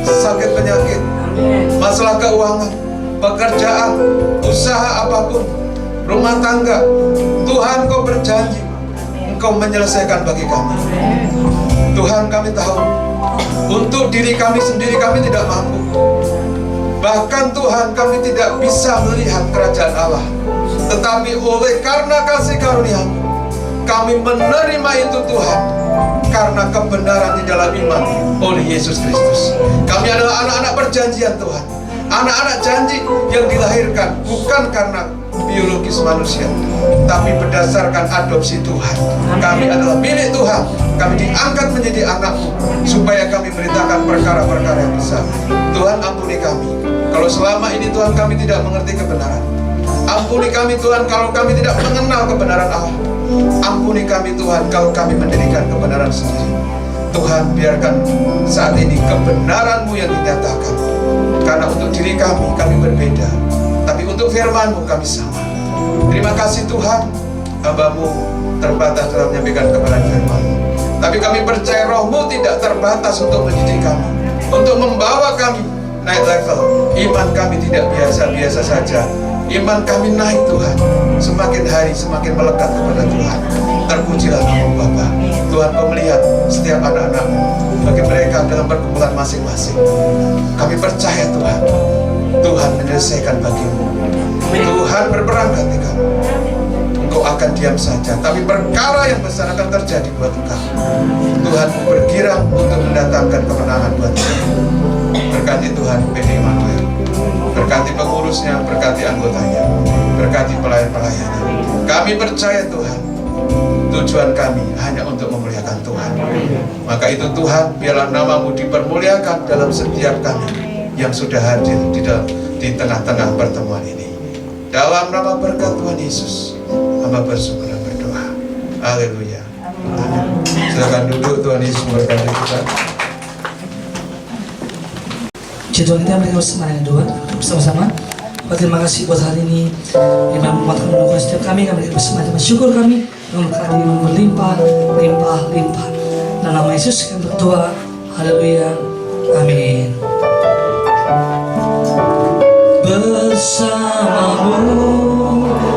sakit penyakit, masalah keuangan, pekerjaan, usaha apapun, rumah tangga, Tuhan Kau berjanji Engkau menyelesaikan bagi kami. Tuhan, kami tahu untuk diri kami sendiri kami tidak mampu. Bahkan Tuhan, kami tidak bisa melihat kerajaan Allah. Tetapi oleh karena kasih karunia-Mu, kami menerima itu Tuhan, karena kebenaran di dalam iman oleh Yesus Kristus. Kami adalah anak-anak perjanjian Tuhan, anak-anak janji yang dilahirkan bukan karena biologis manusia, tapi berdasarkan adopsi Tuhan. Kami adalah milik Tuhan. Kami diangkat menjadi anak-Mu supaya kami beritakan perkara-perkara yang besar. Tuhan, ampuni kami kalau selama ini Tuhan kami tidak mengerti kebenaran. Ampuni kami Tuhan kalau kami tidak mengenal kebenaran Allah. Ampuni kami Tuhan kalau kami mendirikan kebenaran sendiri. Tuhan, biarkan saat ini kebenaran-Mu yang dinyatakan. Karena untuk diri kami berbeda, tapi untuk firman-Mu kami sama. Terima kasih Tuhan, hamba-Mu terbatas dalam menyampaikan kebenaran firman-Mu, tapi kami percaya Roh-Mu tidak terbatas untuk mendidik kami, untuk membawa kami naik level. Iman kami tidak biasa-biasa saja. Iman kami naik Tuhan, semakin hari semakin melekat kepada Tuhan. Terpujilah nama Bapa. Tuhan, Kau melihat setiap anak-anak-Mu, bagi mereka dalam pergumulan masing-masing. Kami percaya Tuhan, Tuhan menyelesaikan bagimu. Tuhan berperang ganti kamu. Engkau akan diam saja, tapi perkara yang besar akan terjadi buat engkau. Tuhan bergirang untuk mendatangkan kemenangan buat engkau. Berkati Tuhan PD Immanuel, berkati pengurusnya, berkati anggotanya, berkati pelayan-pelayannya. Kami percaya Tuhan, tujuan kami hanya untuk memuliakan Tuhan. Maka itu Tuhan, biarlah nama-Mu dipermuliakan dalam setiap kami yang sudah hadir di tengah-tengah pertemuan ini. Dalam nama berkat Tuhan Yesus, hamba bersyukur dan berdoa. Haleluya. Amin. Silakan duduk, Tuhan Yesus memberkati kita. Tuhan, kita berikan bersama dengan doa bersama-sama. Terima kasih buat hari ini yang menguatkan menunggu setiap kami berikan bersama dengan syukur kami memberkati yang berlimpah, limpah. Dalam nama Yesus kami berdoa. Haleluya. Amin. Bersama-Mu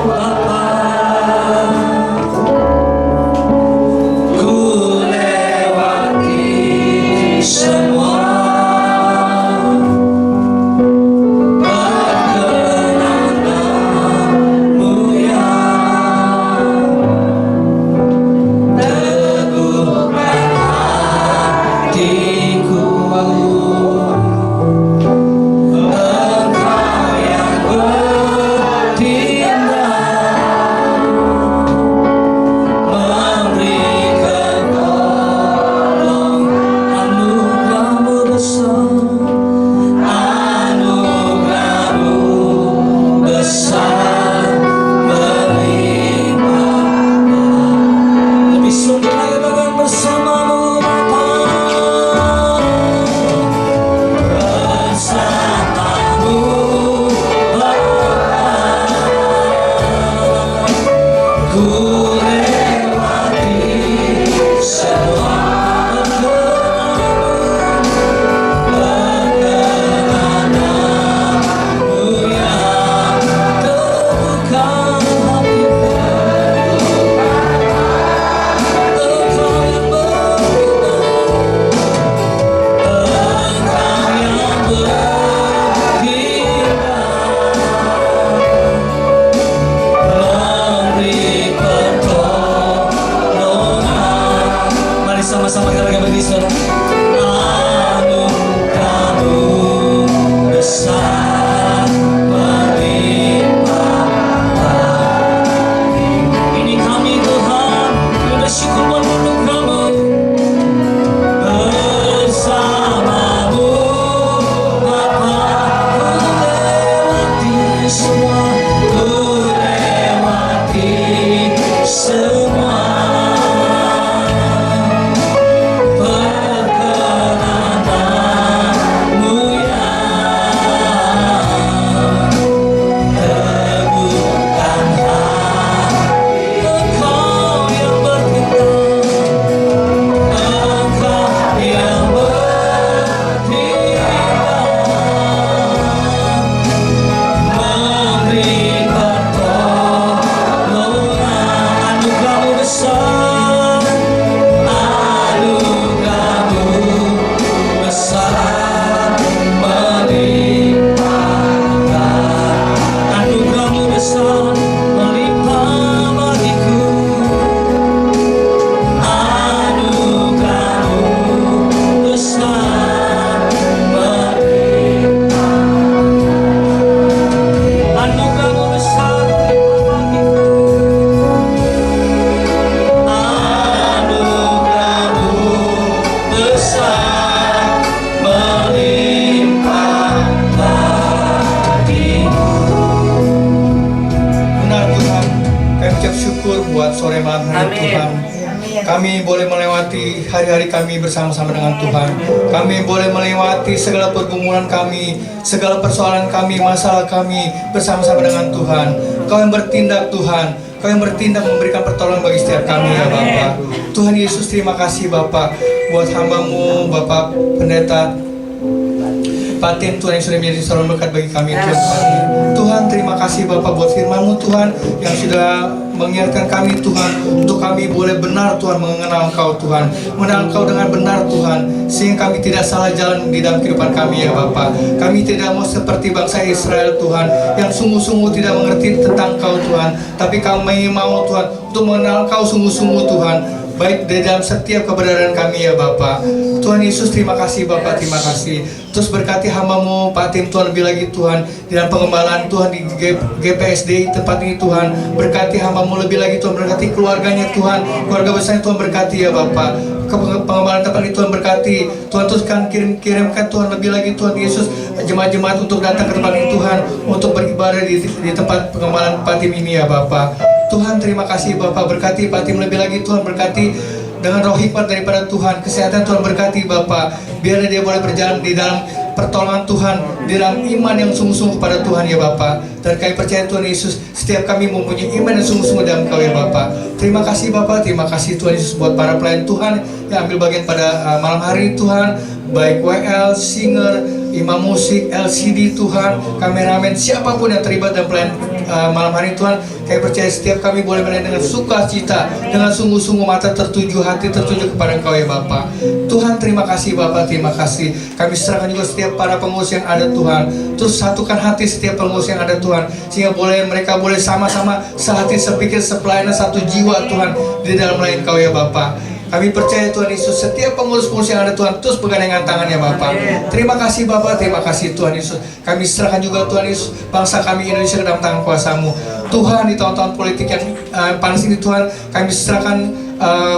Bapa, ku lewati semua. Beri ucap syukur buat sore malam hari Tuhan. Kami boleh melewati hari-hari kami bersama-sama dengan Tuhan. Kami boleh melewati segala pergumulan kami, segala persoalan kami, masalah kami bersama-sama dengan Tuhan. Kau yang bertindak Tuhan, Kau yang bertindak memberikan pertolongan bagi setiap kami ya Bapa. Tuhan Yesus, terima kasih Bapa buat hamba-Mu, Bapak Pendeta Patin, Tuhan yang sudah menjadi saluran berkat bagi kami Tuhan. Tuhan, terima kasih Bapak buat firman-Mu Tuhan yang sudah mengingatkan kami Tuhan, untuk kami boleh benar Tuhan mengenal Engkau Tuhan, mengenal Engkau dengan benar Tuhan, sehingga kami tidak salah jalan di dalam kehidupan kami ya Bapa. Kami tidak mau seperti bangsa Israel Tuhan, yang sungguh-sungguh tidak mengerti tentang Engkau Tuhan, tapi kami mau Tuhan untuk mengenal Engkau sungguh-sungguh Tuhan, baik di dalam setiap keberadaan kami ya Bapa. Tuhan Yesus, terima kasih Bapa, terima kasih. Terus berkati hamba-Mu Pak Tim Tuhan lebih lagi Tuhan di dalam pengembalaan Tuhan di GPSD tempat ini Tuhan. Berkati hamba-Mu lebih lagi Tuhan, berkati keluarganya Tuhan, keluarga besarnya Tuhan, berkati ya Bapa. Pengembalaan tempat ini Tuhan, berkati Tuhan, teruskan kirimkan Tuhan lebih lagi Tuhan Yesus jemaat-jemaat untuk datang ke tempat ini Tuhan, untuk beribadah di tempat pengembalaan Pak Tim ini ya Bapa. Tuhan, terima kasih Bapak, berkati Pak Tim lebih lagi Tuhan, berkati dengan roh hikmat daripada Tuhan, kesehatan Tuhan, berkati Bapak, biar dia boleh berjalan di dalam pertolongan Tuhan, di dalam iman yang sungguh-sungguh pada Tuhan ya Bapak. Dan kami percaya Tuhan Yesus, setiap kami mempunyai iman yang sungguh-sungguh dalam Kau ya Bapak. Terima kasih Bapak, terima kasih Tuhan Yesus buat para pelayan Tuhan yang ambil bagian pada malam hari Tuhan, baik WL, singer, imam musik, LCD Tuhan, kameramen, siapapun yang terlibat dalam pelayan malam hari Tuhan. Kami percaya setiap kami boleh melihat dengan sukacita, dengan sungguh-sungguh mata tertuju, hati tertuju kepada Engkau ya Bapa. Tuhan, terima kasih Bapa, terima kasih. Kami serahkan juga setiap para pengurus yang ada Tuhan. Terus satukan hati setiap pengurus yang ada Tuhan, sehingga mereka boleh sama-sama sehati, sepikir, sepelayanan, satu jiwa Tuhan di dalam melayani Kau ya Bapa. Kami percaya Tuhan Yesus, setiap pengurus-pengurus yang ada Tuhan, terus bergandengan tangan ya Bapak. Terima kasih Bapak, terima kasih Tuhan Yesus. Kami serahkan juga Tuhan Yesus, bangsa kami Indonesia ke dalam tangan kuasa-Mu. Tuhan, di tahun-tahun politik yang panas ini Tuhan, kami serahkan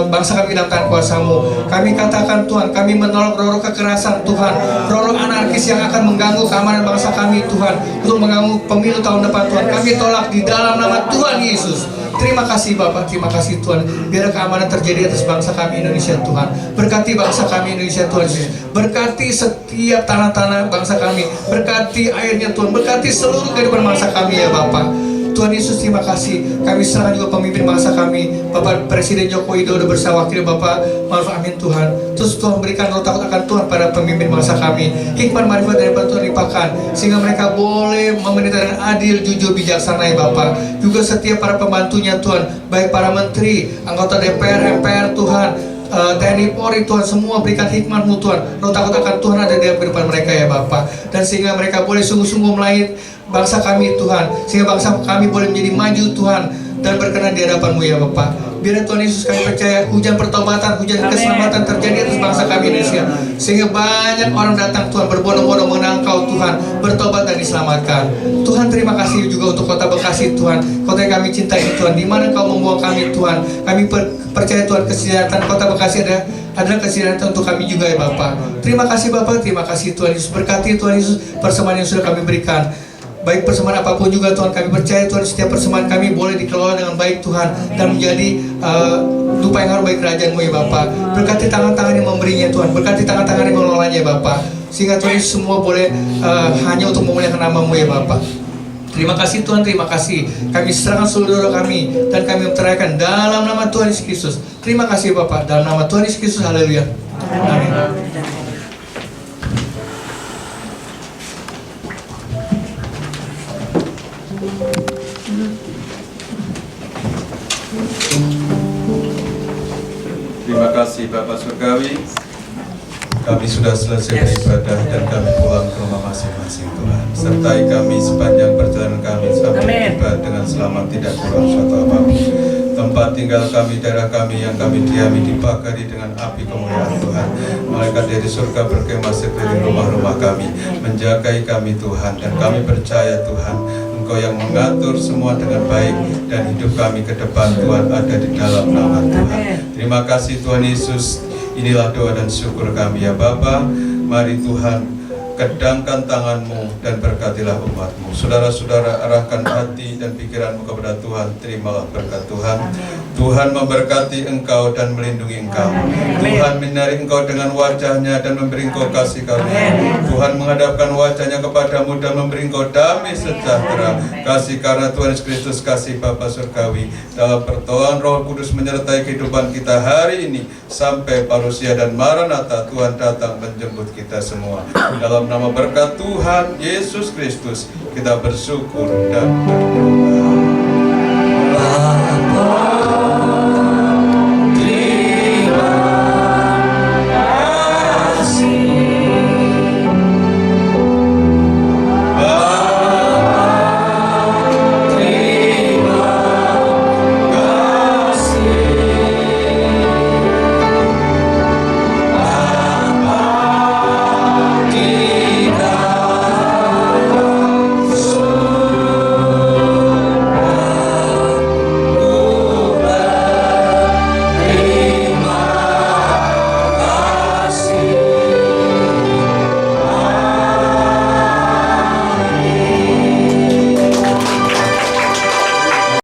bangsa kami ke dalam tangan kuasa-Mu. Kami katakan Tuhan, kami menolak roh-roh kekerasan Tuhan, roh-roh anarkis yang akan mengganggu keamanan bangsa kami Tuhan, untuk mengganggu pemilu tahun depan Tuhan. Kami tolak di dalam nama Tuhan Yesus. Terima kasih Bapak, terima kasih Tuhan. Biar keamanan terjadi atas bangsa kami Indonesia Tuhan. Berkati bangsa kami Indonesia Tuhan Yesus. Berkati setiap tanah-tanah bangsa kami. Berkati airnya Tuhan. Berkati seluruh kehidupan bangsa kami ya Bapak. Tuhan Yesus, terima kasih. Kami serahkan juga pemimpin bangsa kami, Bapak Presiden Joko Widodo bersama wakil Bapak Maruf Amin Tuhan. Terus Tuhan berikan roh takut akan Tuhan pada pemimpin bangsa kami. Hikmat marifat daripada Tuhan limpahkan, sehingga mereka boleh memerintah dengan adil, jujur, bijaksana ya Bapak. Juga setiap para pembantunya Tuhan, baik para menteri, anggota DPR, MPR Tuhan, TNI Polri Tuhan, semua berikan hikmat-Mu Tuhan. Roh takut akan Tuhan ada di dalam kehidupan mereka ya Bapak. Dan sehingga mereka boleh sungguh-sungguh melayani bangsa kami Tuhan, sehingga bangsa kami boleh menjadi maju Tuhan dan berkenan di hadapan-Mu ya Bapak. Biar Tuhan Yesus, kami percaya hujan pertobatan, hujan keselamatan terjadi atas bangsa kami Indonesia, sehingga banyak orang datang Tuhan, berbondong-bondong mengenal Engkau Tuhan, bertobat dan diselamatkan. Tuhan, terima kasih juga untuk kota Bekasi Tuhan, kota yang kami cintai Tuhan, di mana Engkau membawa kami Tuhan. Kami percaya Tuhan, kesejahteraan kota Bekasi adalah kesejahteraan untuk kami juga ya Bapak. Terima kasih Bapak, terima kasih Tuhan Yesus. Berkati Tuhan Yesus persembahan yang sudah kami berikan, baik persembahan apapun juga Tuhan. Kami percaya Tuhan, setiap persembahan kami boleh dikelola dengan baik Tuhan, dan menjadi dupa yang harum bagi kerajaan-Mu ya Bapak. Berkati tangan-tangan yang memberinya Tuhan, berkati tangan-tangan yang mengelolanya ya Bapak, sehingga Tuhan Yesus semua boleh hanya untuk memuliakan nama-Mu ya Bapak. Terima kasih Tuhan, terima kasih. Kami serahkan seluruh kami, dan kami menceraikan dalam nama Tuhan Yesus Kristus. Terima kasih Bapak, dalam nama Tuhan Yesus Kristus, haleluya. Amin. Terima kasih Bapak Surgawi. Kami sudah selesai beribadah dan kami pulang ke rumah masing-masing Tuhan. Sertai kami sepanjang perjalanan kami sampai tiba dengan selamat, tidak kurang suatu apapun. Tempat tinggal kami, daerah kami yang kami diami dibakari dengan api kemuliaan Tuhan. Malaikat dari surga berkemah sekeliling rumah-rumah kami, menjagai kami Tuhan, dan kami percaya Tuhan, Engkau yang mengatur semua dengan baik, dan hidup kami ke depan Tuhan ada di dalam nama Tuhan. Terima kasih Tuhan Yesus. Inilah doa dan syukur kami ya Bapa. Mari Tuhan, kedangkan tanganmu dan berkatilah umatmu. Saudara-saudara, arahkan hati dan pikiranmu kepada Tuhan. Terimalah berkat Tuhan. Tuhan memberkati engkau dan melindungi engkau. Tuhan menyinari engkau dengan wajahnya dan memberi engkau kasih karunia. Tuhan menghadapkan wajahnya kepadamu dan memberi engkau damai sejahtera. Kasih karena Tuhan Yesus Kristus, kasih Bapa surgawi, dalam pertolongan Roh Kudus menyertai kehidupan kita hari ini sampai parusia dan maranatha Tuhan datang menjemput kita semua. Dalam nama berkat Tuhan Yesus Kristus kita bersyukur dan berdoa.